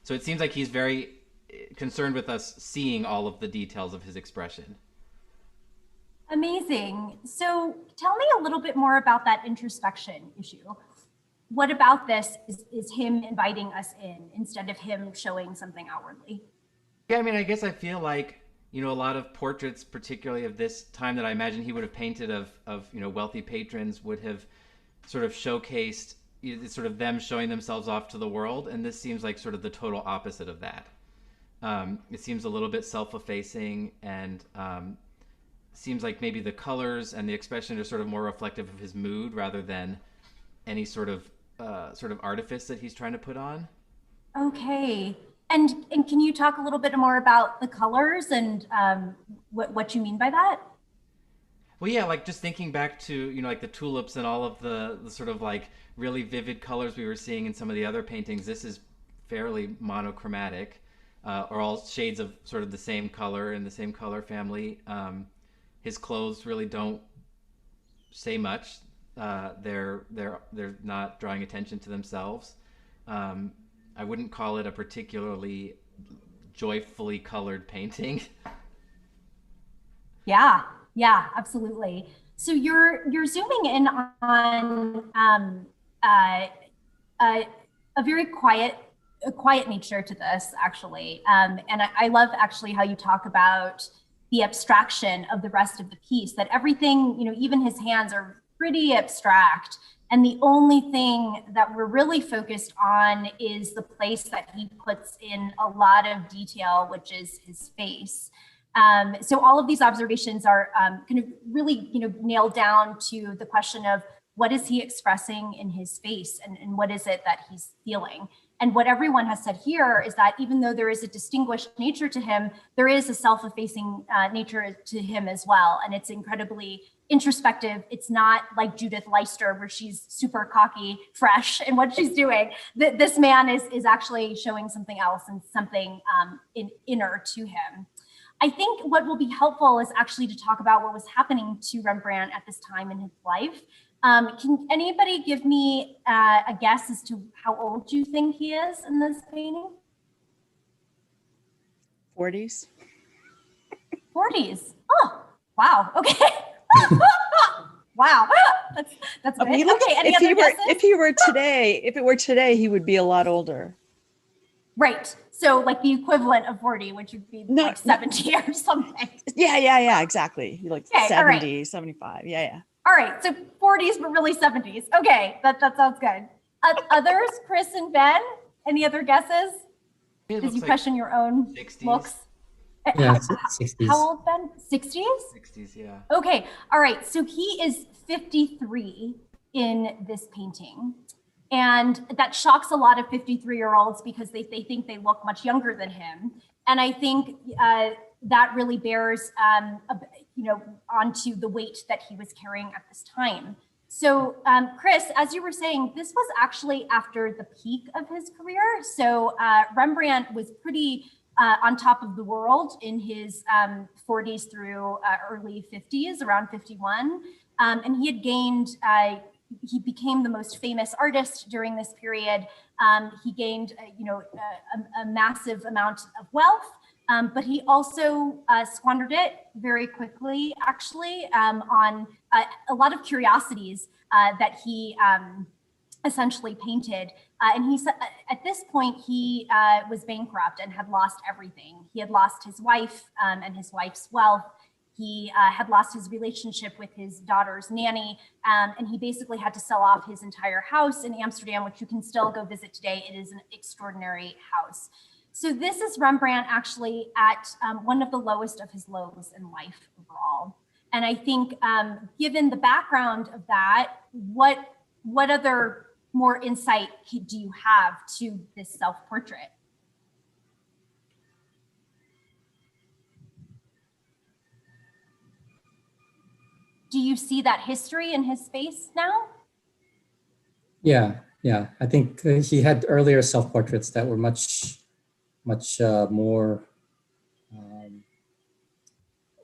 So it seems like he's very concerned with us seeing all of the details of his expression. Amazing. So tell me a little bit more about that introspection issue. What about this is him inviting us in instead of him showing something outwardly? Yeah, I mean, I guess I feel like, you know, a lot of portraits, particularly of this time that I imagine he would have painted of you know, wealthy patrons would have sort of showcased sort of them showing themselves off to the world. And this seems like sort of the total opposite of that. It seems a little bit self-effacing and seems like maybe the colors and the expression are sort of more reflective of his mood rather than any sort of artifice that he's trying to put on. Okay. And can you talk a little bit more about the colors and what you mean by that? Well, yeah, like just thinking back to, you know, like the tulips and all of the sort of like really vivid colors we were seeing in some of the other paintings. This is fairly monochromatic, or all shades of sort of the same color in the same color family. His clothes really don't say much. They're not drawing attention to themselves. I wouldn't call it a particularly joyfully colored painting. Yeah, absolutely. So you're zooming in on a very quiet nature to this, actually. And I love actually how you talk about the abstraction of the rest of the piece, that everything, you know, even his hands are pretty abstract. And the only thing that we're really focused on is the place that he puts in a lot of detail, which is his face. So all of these observations are kind of really, you know, nailed down to the question of what is he expressing in his face and what is it that he's feeling? And what everyone has said here is that even though there is a distinguished nature to him, there is a self-effacing nature to him as well. And it's incredibly introspective. It's not like Judith Leister, where she's super cocky, fresh in what she's doing. This man is actually showing something else and something inner to him. I think what will be helpful is actually to talk about what was happening to Rembrandt at this time in his life. Can anybody give me a guess as to how old you think he is in this painting? 40s. 40s. Oh, wow. Okay. Wow. That's good. He looks, Okay. Any if other he were, guesses? if it were today, he would be a lot older. Right. So like the equivalent of 40, which would be No, like 70 or something. Yeah, exactly. Like Okay, all right. 70, 75. Yeah. All right. So 40s, but really 70s. Okay. That sounds good. Others, Chris and Ben, any other guesses? It As looks you like question your own 60s. looks? Yeah, How 60s. old, Ben? 60s? 60s, yeah. Okay. All right. So he is 53 in this painting. And that shocks a lot of 53-year-olds because they think they look much younger than him. And I think that really bears, onto the weight that he was carrying at this time. So Chris, as you were saying, this was actually after the peak of his career. So Rembrandt was pretty on top of the world in his 40s through early 50s, around 51. And he had gained, he became the most famous artist during this period. He gained, a massive amount of wealth, but he also squandered it very quickly, actually, on a lot of curiosities that he essentially painted. And he said at this point, he was bankrupt and had lost everything. He had lost his wife and his wife's wealth. He had lost his relationship with his daughter's nanny, and he basically had to sell off his entire house in Amsterdam, which you can still go visit today. It is an extraordinary house. So this is Rembrandt actually at one of the lowest of his lows in life overall. And I think given the background of that, what other more insight do you have to this self-portrait? Do you see that history in his face now? Yeah. I think he had earlier self-portraits that were much more,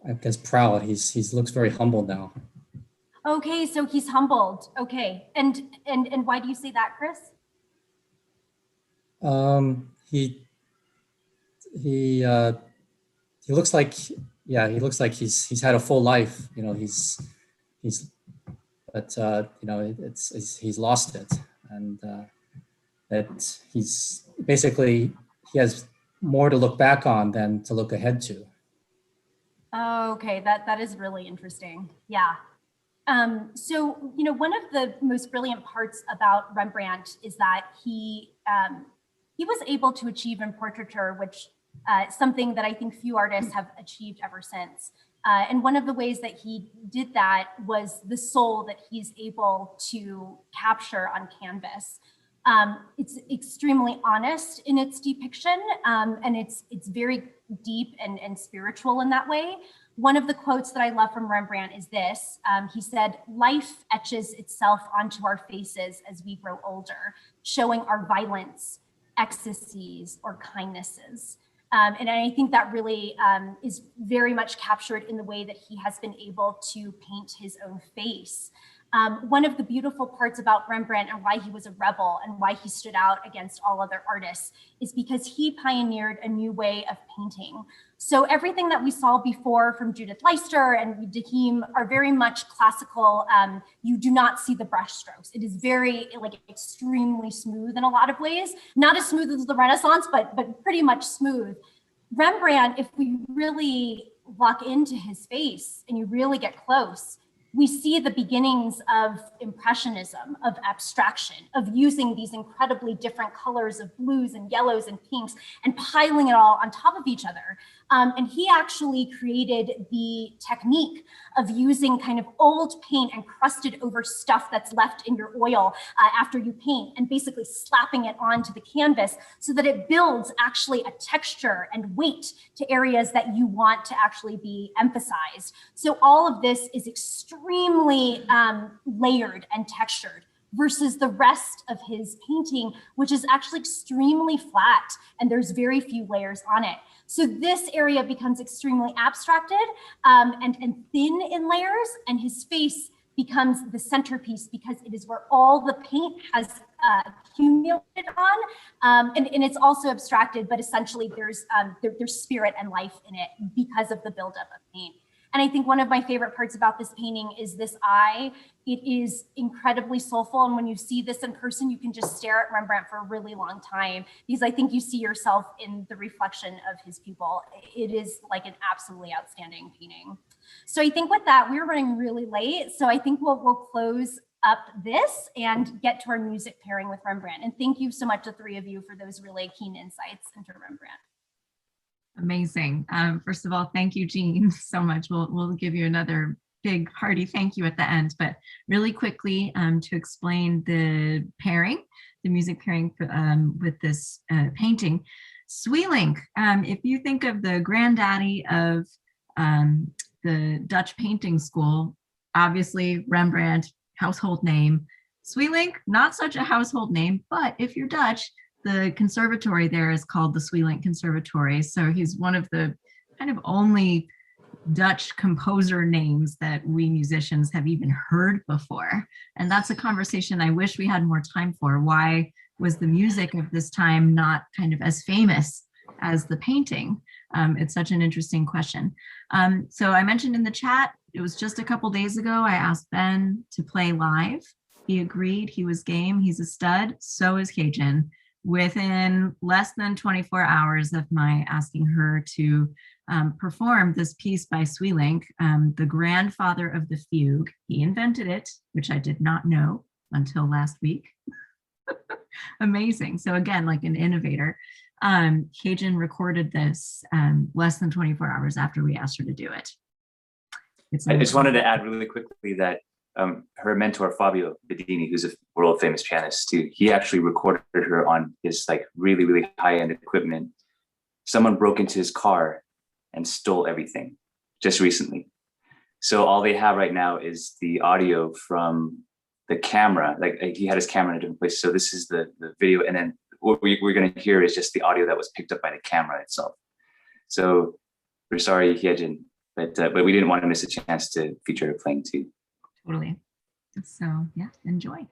I guess, proud. He looks very humble now. Okay, so he's humbled. Okay, and why do you say that, Chris? He looks like, he looks like he's had a full life. He's lost it, and that he has more to look back on than to look ahead to. Okay, that is really interesting. Yeah. So, one of the most brilliant parts about Rembrandt is that he was able to achieve in portraiture, which something that I think few artists have achieved ever since. And one of the ways that he did that was the soul that he's able to capture on canvas. It's extremely honest in its depiction, and it's very deep and spiritual in that way. One of the quotes that I love from Rembrandt is this. He said, "Life etches itself onto our faces as we grow older, showing our violence, ecstasies, or kindnesses." And I think that really is very much captured in the way that he has been able to paint his own face. One of the beautiful parts about Rembrandt and why he was a rebel and why he stood out against all other artists is because he pioneered a new way of painting. So everything that we saw before from Judith Leister and Dahim are very much classical. You do not see the brush strokes. It is very extremely smooth in a lot of ways. Not as smooth as the Renaissance, but pretty much smooth. Rembrandt, if we really lock into his face and you really get close, we see the beginnings of impressionism, of abstraction, of using these incredibly different colors of blues and yellows and pinks and piling it all on top of each other. And he actually created the technique of using kind of old paint encrusted over stuff that's left in your oil after you paint and basically slapping it onto the canvas so that it builds actually a texture and weight to areas that you want to actually be emphasized. So all of this is extremely layered and textured versus the rest of his painting, which is actually extremely flat and there's very few layers on it. So this area becomes extremely abstracted and thin in layers, and his face becomes the centerpiece because it is where all the paint has accumulated on. And it's also abstracted, but essentially there's spirit and life in it because of the buildup of paint. And I think one of my favorite parts about this painting is this eye. It is incredibly soulful. And when you see this in person, you can just stare at Rembrandt for a really long time because I think you see yourself in the reflection of his pupil. It is like an absolutely outstanding painting. So I think with that, we're running really late. So I think we'll close up this and get to our music pairing with Rembrandt. And thank you so much, the three of you, for those really keen insights into Rembrandt. Amazing. First of all, thank you, Jean, so much. We'll give you another big hearty thank you at the end, but really quickly to explain the pairing, the music pairing with this painting. Sweelinck, if you think of the granddaddy of the Dutch painting school, obviously Rembrandt, household name. Sweelinck, not such a household name, but if you're Dutch, the conservatory there is called the Sweelinck Conservatory. So he's one of the kind of only Dutch composer names that we musicians have even heard before. And that's a conversation I wish we had more time for. Why was the music of this time not kind of as famous as the painting? It's such an interesting question. So I mentioned in the chat, it was just a couple days ago, I asked Ben to play live. He agreed, he was game, he's a stud, so is Cajun. Within less than 24 hours of my asking her to perform this piece by Sweelinck, the grandfather of the fugue, he invented it, which I did not know until last week. Amazing. So again, like an innovator. Cajun recorded this less than 24 hours after we asked her to do it. I just wanted to add really quickly that her mentor, Fabio Bedini, who's a world famous pianist too, he actually recorded her on his like really, really high-end equipment. Someone broke into his car and stole everything just recently. So all they have right now is the audio from the camera. Like he had his camera in a different place. So this is the video. And then what we're going to hear is just the audio that was picked up by the camera itself. So we're sorry, Hyejin, but we didn't want to miss a chance to feature her playing too. Totally. So yeah, enjoy.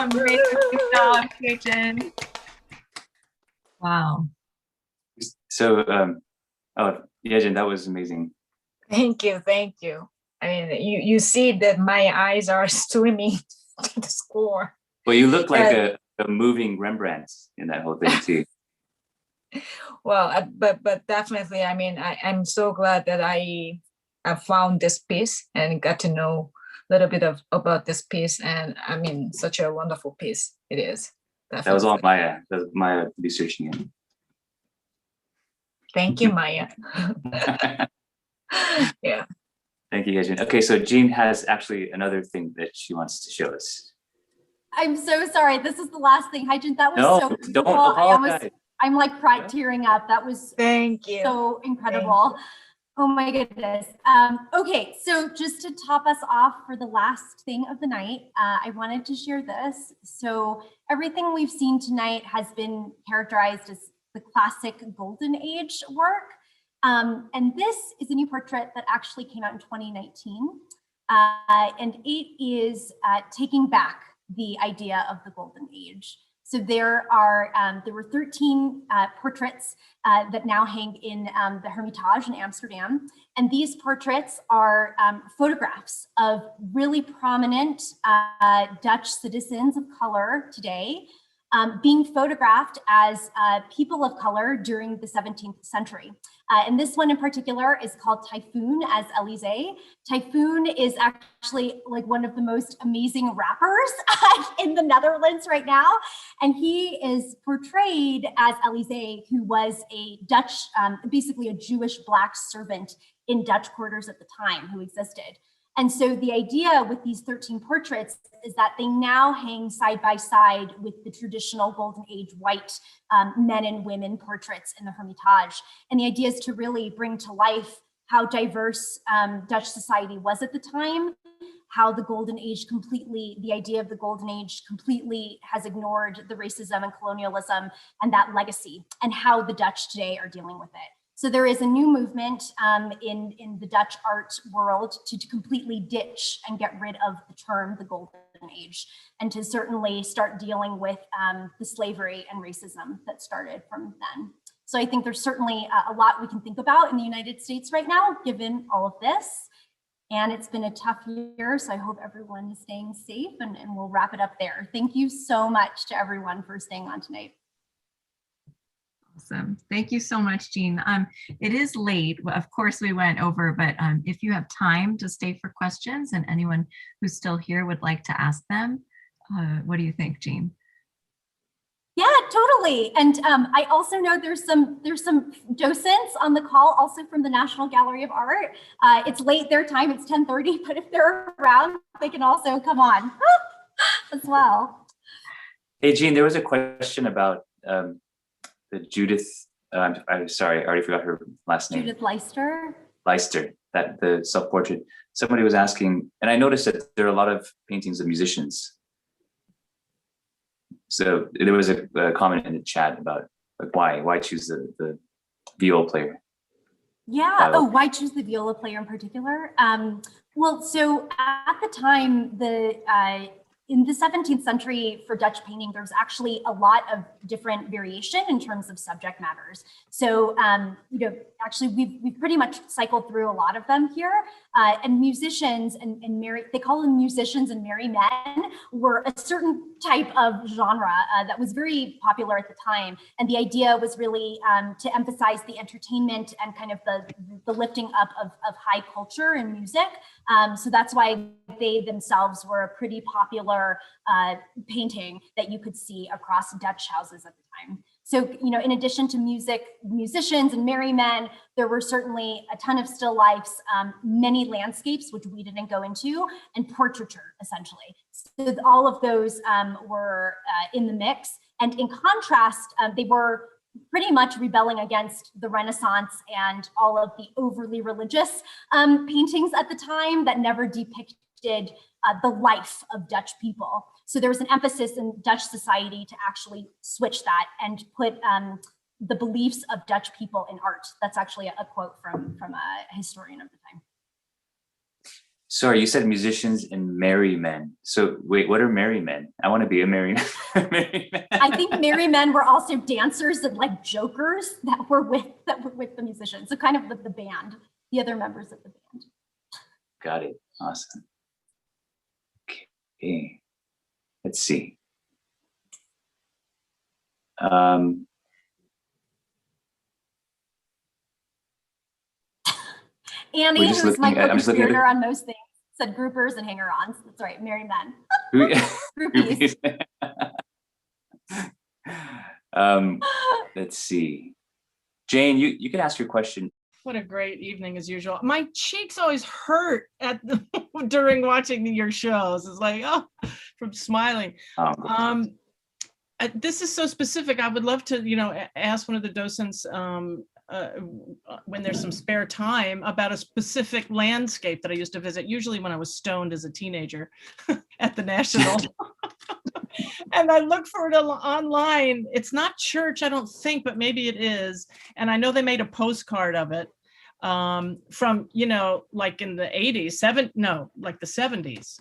Amazing job, Cajun. Wow. So, oh, yeah, Jen, that was amazing. Thank you, thank you. I mean, you see that my eyes are swimming to the score. Well, you look like a moving Rembrandt in that whole thing too. Well, but definitely, I mean, I'm so glad that I found this piece and got to know a little bit about this piece. And I mean, such a wonderful piece it is. Definitely. That was all Maya. That was Maya researching it. Thank you, Maya. Yeah. Thank you, Jean. Okay, so Jean has actually another thing that she wants to show us. I'm so sorry. This is the last thing. Hyjin, that was No, so beautiful. don't apologize. I'm like tearing up. That was thank you. So incredible. Oh my goodness. Okay, so just to top us off for the last thing of the night, I wanted to share this. So everything we've seen tonight has been characterized as the classic Golden Age work. And this is a new portrait that actually came out in 2019. And it is taking back the idea of the Golden Age. So there were 13 portraits that now hang in the Hermitage in Amsterdam. And these portraits are photographs of really prominent Dutch citizens of color today, being photographed as people of color during the 17th century. And this one in particular is called Typhoon as Elysée. Typhoon is actually like one of the most amazing rappers in the Netherlands right now. And he is portrayed as Elysée, who was a Dutch, basically a Jewish Black servant in Dutch quarters at the time who existed. And so the idea with these 13 portraits is that they now hang side by side with the traditional Golden Age white men and women portraits in the Hermitage. And the idea is to really bring to life how diverse Dutch society was at the time, how the Golden Age the idea of the Golden Age completely has ignored the racism and colonialism and that legacy, and how the Dutch today are dealing with it. So there is a new movement in the Dutch art world to completely ditch and get rid of the term the Golden Age, and to certainly start dealing with the slavery and racism that started from then. So I think there's certainly a lot we can think about in the United States right now, given all of this. And it's been a tough year, so I hope everyone is staying safe, and we'll wrap it up there. Thank you so much to everyone for staying on tonight. Awesome. Thank you so much, Jean. It is late. Of course, we went over, but if you have time to stay for questions and anyone who's still here would like to ask them, what do you think, Jean? Yeah, totally. And I also know there's some docents on the call, also from the National Gallery of Art. It's late their time, it's 10:30, but if they're around, they can also come on as well. Hey, Jean, there was a question about the Judith, I'm sorry, I already forgot her last name. Judith Leister. Leister, that the self-portrait. Somebody was asking, and I noticed that there are a lot of paintings of musicians. So there was a comment in the chat about like why choose the viola player? Yeah. Why choose the viola player in particular? Well, so at the time, in the 17th century for Dutch painting, there's actually a lot of different variation in terms of subject matters. So, actually we've pretty much cycled through a lot of them here. And musicians and they call them musicians and merry men, were a certain type of genre that was very popular at the time. And the idea was really to emphasize the entertainment and kind of the lifting up of high culture and music. So that's why they themselves were a pretty popular painting that you could see across Dutch houses at the time. So, in addition to musicians and merry men, there were certainly a ton of still lifes, many landscapes, which we didn't go into, and portraiture, essentially. So all of those were in the mix. And in contrast, they were pretty much rebelling against the Renaissance and all of the overly religious paintings at the time that never depicted the life of Dutch people. So there was an emphasis in Dutch society to actually switch that and put the beliefs of Dutch people in art. That's actually a quote from a historian of the time. Sorry, you said musicians and merry men. So wait, what are merry men? I want to be a merry man. I think merry men were also dancers and like jokers that were with the musicians. So kind of the band. the other members of the band. Got it. Awesome. Okay. Let's see. Annie, just who's my looking at- I'm just looking at co-conspirator the- on most things, said groupers and hanger-ons. That's right, married men. Groupies. Let's see. Jane, you can ask your question. What a great evening as usual. My cheeks always hurt during watching your shows. It's like, oh, from smiling. This is so specific. I would love to, ask one of the docents when there's some spare time about a specific landscape that I used to visit, usually when I was stoned as a teenager at the National. And I look for it online. It's not church, I don't think, but maybe it is. And I know they made a postcard of it from, like in the 80s, like the 70s.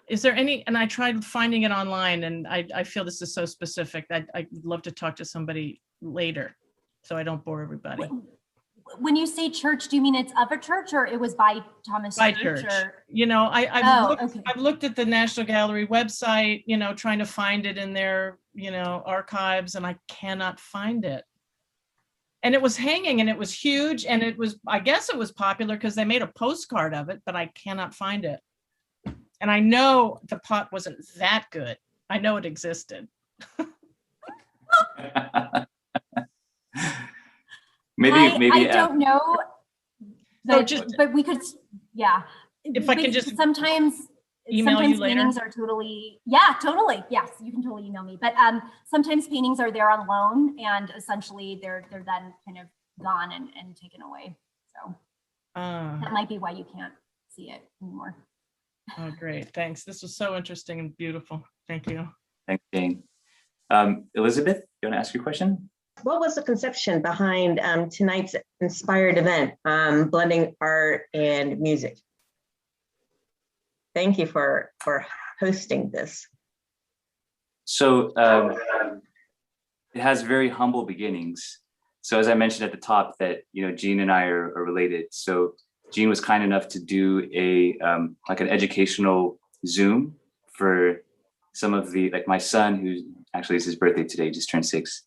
Is there any, and I tried finding it online, and I feel this is so specific. I'd love to talk to somebody later so I don't bore everybody. When you say church, do you mean it's of a church, or it was by Thomas By Church? church. Or... I've looked at the National Gallery website, trying to find it in their, archives, and I cannot find it. And it was hanging, and it was huge, and I guess it was popular because they made a postcard of it, but I cannot find it. And I know the pot wasn't that good. I know it existed. Maybe I don't know. But, but we could, yeah. If I can just sometimes email you later. Paintings are totally, yeah, totally. Yes, you can totally email me. But sometimes paintings are there on loan, and essentially they're then kind of gone and taken away. So that might be why you can't see it anymore. Oh, great. Thanks. This was so interesting and beautiful. Thank you. Thanks, Jane. Elizabeth, you want to ask your question? What was the conception behind tonight's inspired event, blending art and music? Thank you for hosting this. So it has very humble beginnings. So as I mentioned at the top that, Jean and I are related. So Jean was kind enough to do like an educational Zoom for some of like my son, who actually is his birthday today, just turned 6.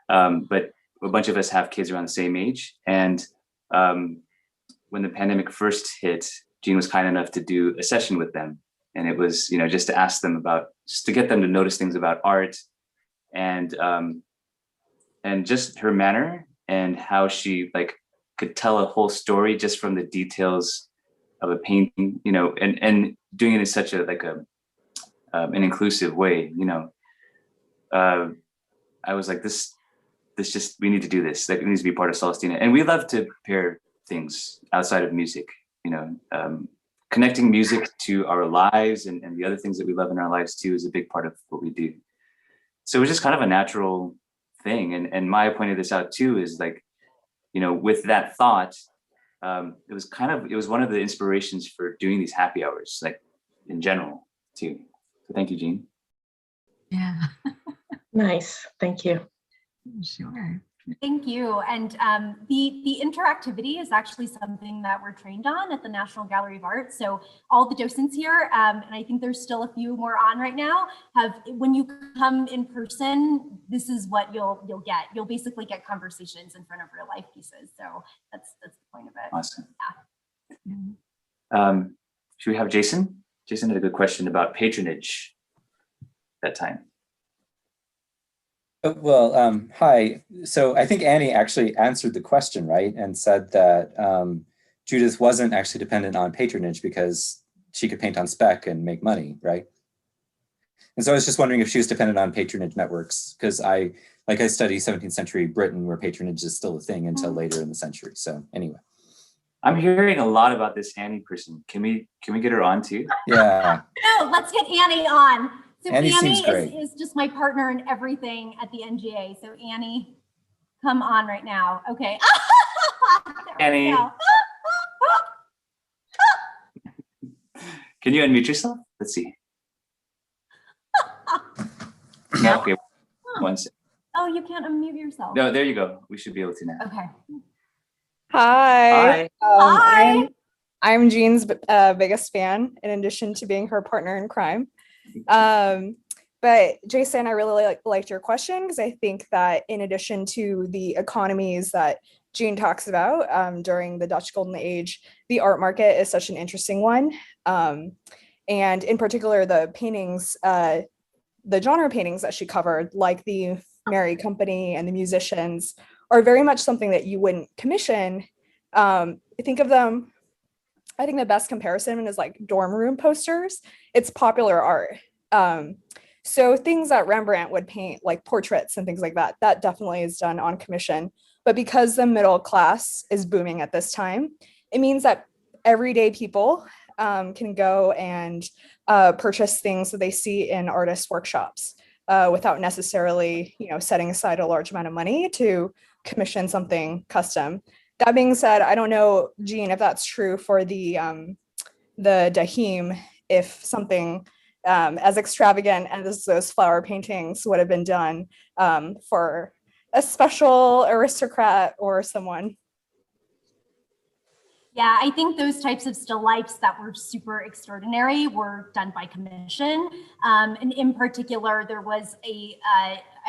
But a bunch of us have kids around the same age. And when the pandemic first hit, Jean was kind enough to do a session with them. And it was, just to ask them just to get them to notice things about art and just her manner and how she could tell a whole story just from the details of a painting, and doing it in such an inclusive way, I was like, we need to do this. That needs to be part of Salastina. And we love to pair things outside of music, connecting music to our lives and the other things that we love in our lives too is a big part of what we do. So it was just kind of a natural thing. And Maya pointed this out too, is with that thought, it was one of the inspirations for doing these happy hours, in general too. So thank you, Jean. Yeah. Nice. Thank you. Sure. Thank you. And the interactivity is actually something that we're trained on at the National Gallery of Art. So all the docents here, and I think there's still a few more on right now, when you come in person, this is what you'll get. You'll basically get conversations in front of real life pieces. So that's the point of it. Awesome. Yeah. Should we have Jason? Jason had a good question about patronage that time. Well, hi. So I think Annie actually answered the question, right? And said that Judith wasn't actually dependent on patronage because she could paint on spec and make money, right? And so I was just wondering if she was dependent on patronage networks, because I study 17th century Britain where patronage is still a thing until later in the century. So anyway. I'm hearing a lot about this Annie person. Can we get her on too? Yeah. No, let's get Annie on. So Annie seems great. is just my partner in everything at the NGA. So Annie, come on right now. Okay. Annie. Can you unmute yourself? Let's see. No, okay. One second. Oh, you can't unmute yourself. No, there you go. We should be able to now. Okay. Hi. Hi. Hi. I'm Jean's biggest fan, in addition to being her partner in crime. But Jason, I really liked your question because I think that in addition to the economies that Jean talks about during the Dutch Golden Age, the art market is such an interesting one. And in particular, the paintings, the genre paintings that she covered, like the Mary Company and the musicians, are very much something that you wouldn't commission. Think of them, I think the best comparison is like dorm room posters. It's popular art. So things that Rembrandt would paint, like portraits and things like that, that definitely is done on commission. But because the middle class is booming at this time, it means that everyday people can go and purchase things that they see in artist workshops without necessarily, setting aside a large amount of money to commission something custom. That being said, I don't know, Jean, if that's true for the Dahim, if something as extravagant as those flower paintings would have been done for a special aristocrat or someone. Yeah, I think those types of still lifes that were super extraordinary were done by commission. And in particular, there was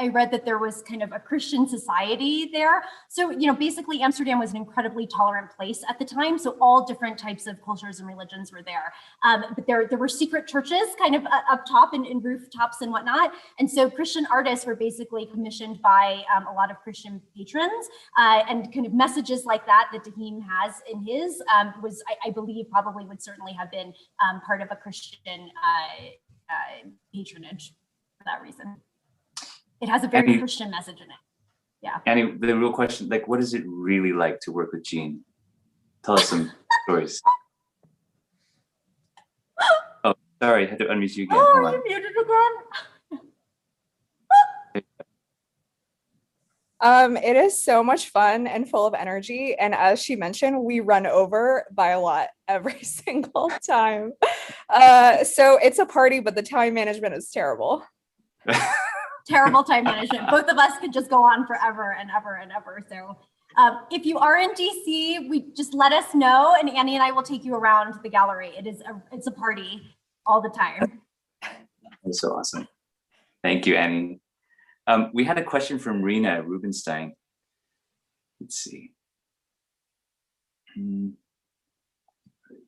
I read that there was kind of a Christian society there. So, basically Amsterdam was an incredibly tolerant place at the time. So all different types of cultures and religions were there. But there were secret churches kind of up top and rooftops and whatnot. And so Christian artists were basically commissioned by a lot of Christian patrons, and kind of messages like that Dahim has in his was, I believe, probably would certainly have been part of a Christian patronage for that reason. It has a very Christian message in it. Yeah. Annie, the real question, like, what is it really like to work with Jean? Tell us some stories. Oh, sorry, I had to unmute you again. Oh, you muted again. It is so much fun and full of energy. And as she mentioned, we run over by a lot every single time. So it's a party, but the time management is terrible. Terrible time management. Both of us could just go on forever and ever and ever. So if you are in DC, we just let us know, and Annie and I will take you around the gallery. It's a party all the time. That's so awesome. Thank you, Annie. We had a question from Rena Rubenstein. Let's see.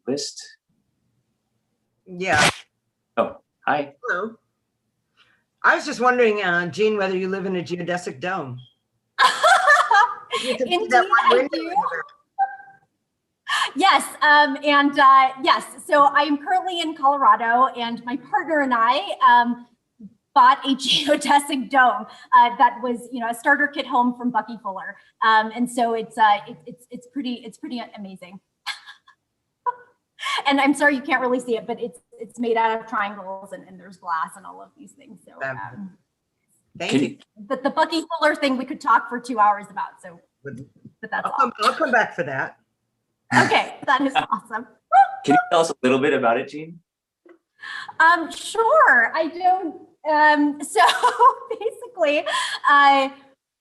List. Yeah. Oh, hi. Hello. I was just wondering, Jean, whether you live in a geodesic dome. Indeed, I do. Yes, yes. So I'm currently in Colorado, and my partner and I bought a geodesic dome that was, a starter kit home from Bucky Fuller, and so it's pretty amazing. And I'm sorry you can't really see it, but it's made out of triangles and there's glass and all of these things. So thank you. But the Bucky Fuller thing we could talk for 2 hours about. So, but that's I'll come back for that. Okay, that is awesome. Can you tell us a little bit about it, Jean? Sure. I don't. So basically,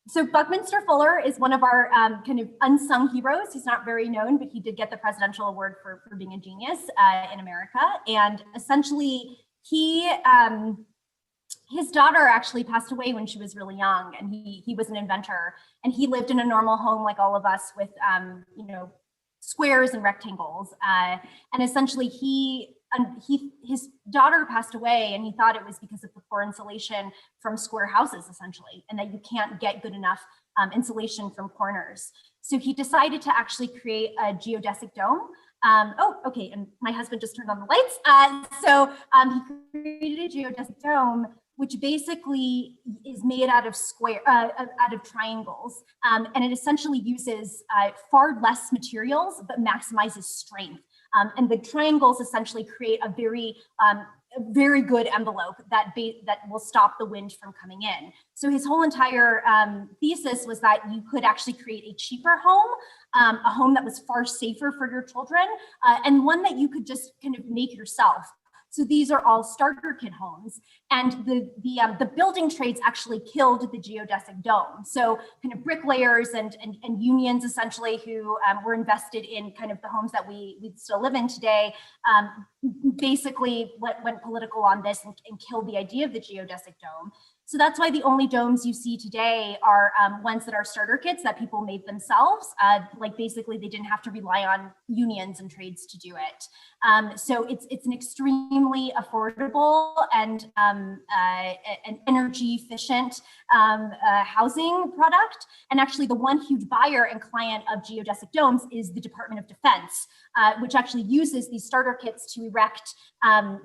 so Buckminster Fuller is one of our kind of unsung heroes. He's not very known, but he did get the Presidential Award for being a genius in America. And essentially, his daughter actually passed away when she was really young, and he was an inventor, and he lived in a normal home like all of us with squares and rectangles. And essentially, his daughter passed away, and he thought it was because of the poor insulation from square houses, essentially, and that you can't get good enough insulation from corners. So he decided to actually create a geodesic dome. Oh, okay, and my husband just turned on the lights. So he created a geodesic dome, which basically is made out of triangles, and it essentially uses far less materials but maximizes strength. And the triangles essentially create a very good envelope that will stop the wind from coming in. So his whole entire thesis was that you could actually create a cheaper home, a home that was far safer for your children, and one that you could just kind of make yourself. So these are all starter kit homes. And the building trades actually killed the geodesic dome. So kind of bricklayers and unions essentially who were invested in kind of the homes that we still live in today, basically went political on this and killed the idea of the geodesic dome. So that's why the only domes you see today are ones that are starter kits that people made themselves. Like basically they didn't have to rely on unions and trades to do it. So it's an extremely affordable and an energy efficient housing product. And actually the one huge buyer and client of geodesic domes is the Department of Defense, which actually uses these starter kits to erect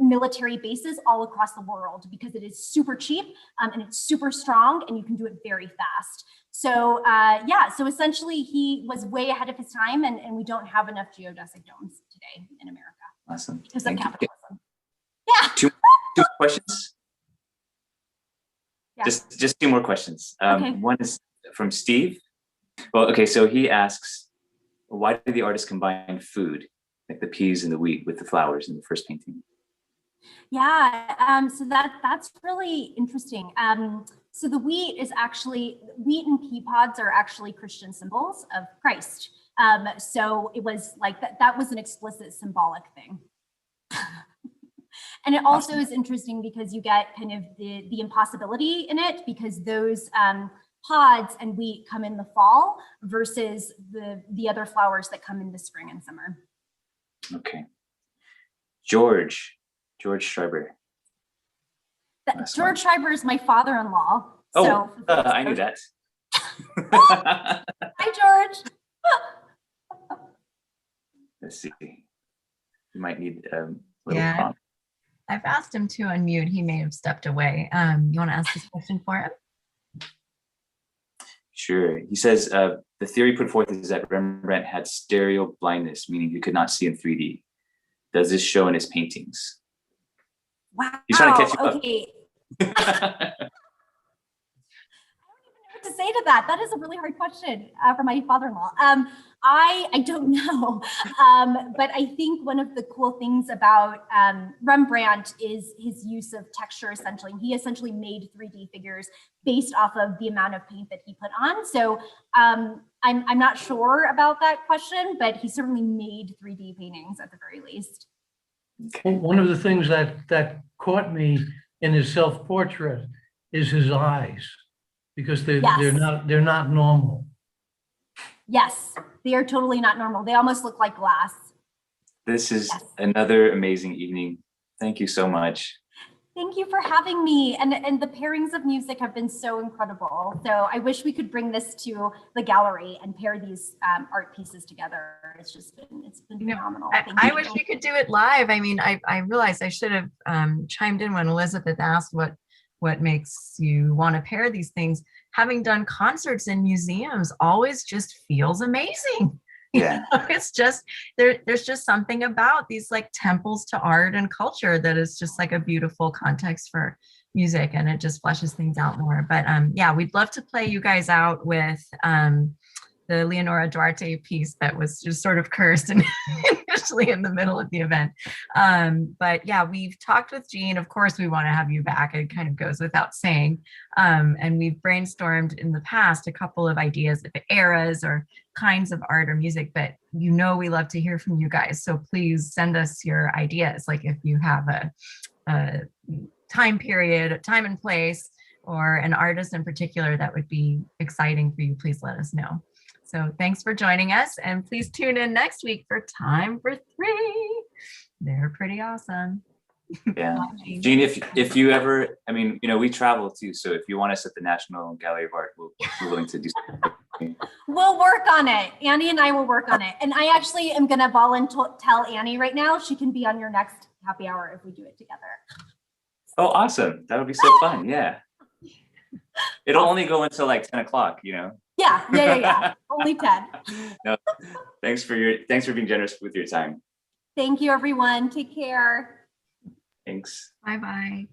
military bases all across the world because it is super cheap and it's super strong and you can do it very fast. So yeah, so essentially he was way ahead of his time and we don't have enough geodesic domes today in America. Awesome. Because of Thank you. capitalism. Yeah. Two questions. Yeah. Just two more questions. Okay. One is from Steve. Well, okay, so he asks, why did the artist combine food, like the peas and the wheat, with the flowers in the first painting? Yeah, so that's really interesting. So the wheat and pea pods are actually Christian symbols of Christ. So it was like that was an explicit symbolic thing. And it also is interesting because you get kind of the impossibility in it because those pods and wheat come in the fall versus the other flowers that come in the spring and summer. Okay. George Schreiber. George Schreiber is my father-in-law. Oh, so I knew that. Hi, George. Let's see. You might need a little Yeah, prompt. I've asked him to unmute. He may have stepped away. You want to ask this question for him? Sure. He says, the theory put forth is that Rembrandt had stereo blindness, meaning he could not see in 3D. Does this show in his paintings? Wow. He's trying to catch you okay. I don't even know what to say to that. That is a really hard question for my father-in-law. I don't know, but I think one of the cool things about Rembrandt is his use of texture. Essentially, he essentially made 3D figures based off of the amount of paint that he put on. So I'm not sure about that question, but he certainly made 3D paintings at the very least. One of the things that caught me in his self-portrait is his eyes, because they're not normal. Yes, they are totally not normal. They almost look like glass. This is another amazing evening. Thank you so much. Thank you for having me. And the pairings of music have been so incredible. So I wish we could bring this to the gallery and pair these art pieces together. It's been phenomenal. I wish we could do it live. I mean, I realized I should have chimed in when Elizabeth asked what makes you want to pair these things. Having done concerts in museums always just feels amazing. Yeah. It's just there's just something about these like temples to art and culture that is just like a beautiful context for music, and it just fleshes things out more. But yeah, we'd love to play you guys out with the Leonora Duarte piece that was just sort of cursed and initially in the middle of the event. But yeah, we've talked with Jean. Of course, we want to have you back. It kind of goes without saying. And we've brainstormed in the past a couple of ideas of eras or kinds of art or music, but we love to hear from you guys. So please send us your ideas. Like if you have a time period, a time and place, or an artist in particular that would be exciting for you, please let us know. So thanks for joining us, and please tune in next week for Time for Three. They're pretty awesome. Yeah, Jean, if you ever, I mean, we travel too, so if you want us at the National Gallery of Art, we're willing to do something. We'll work on it. Annie and I will work on it. And I actually am going to tell Annie right now she can be on your next happy hour if we do it together. Oh, awesome. That would be so fun. Yeah. It'll only go until like 10 o'clock, Yeah. Only 10. No, thanks for being generous with your time. Thank you, everyone. Take care. Thanks. Bye-bye.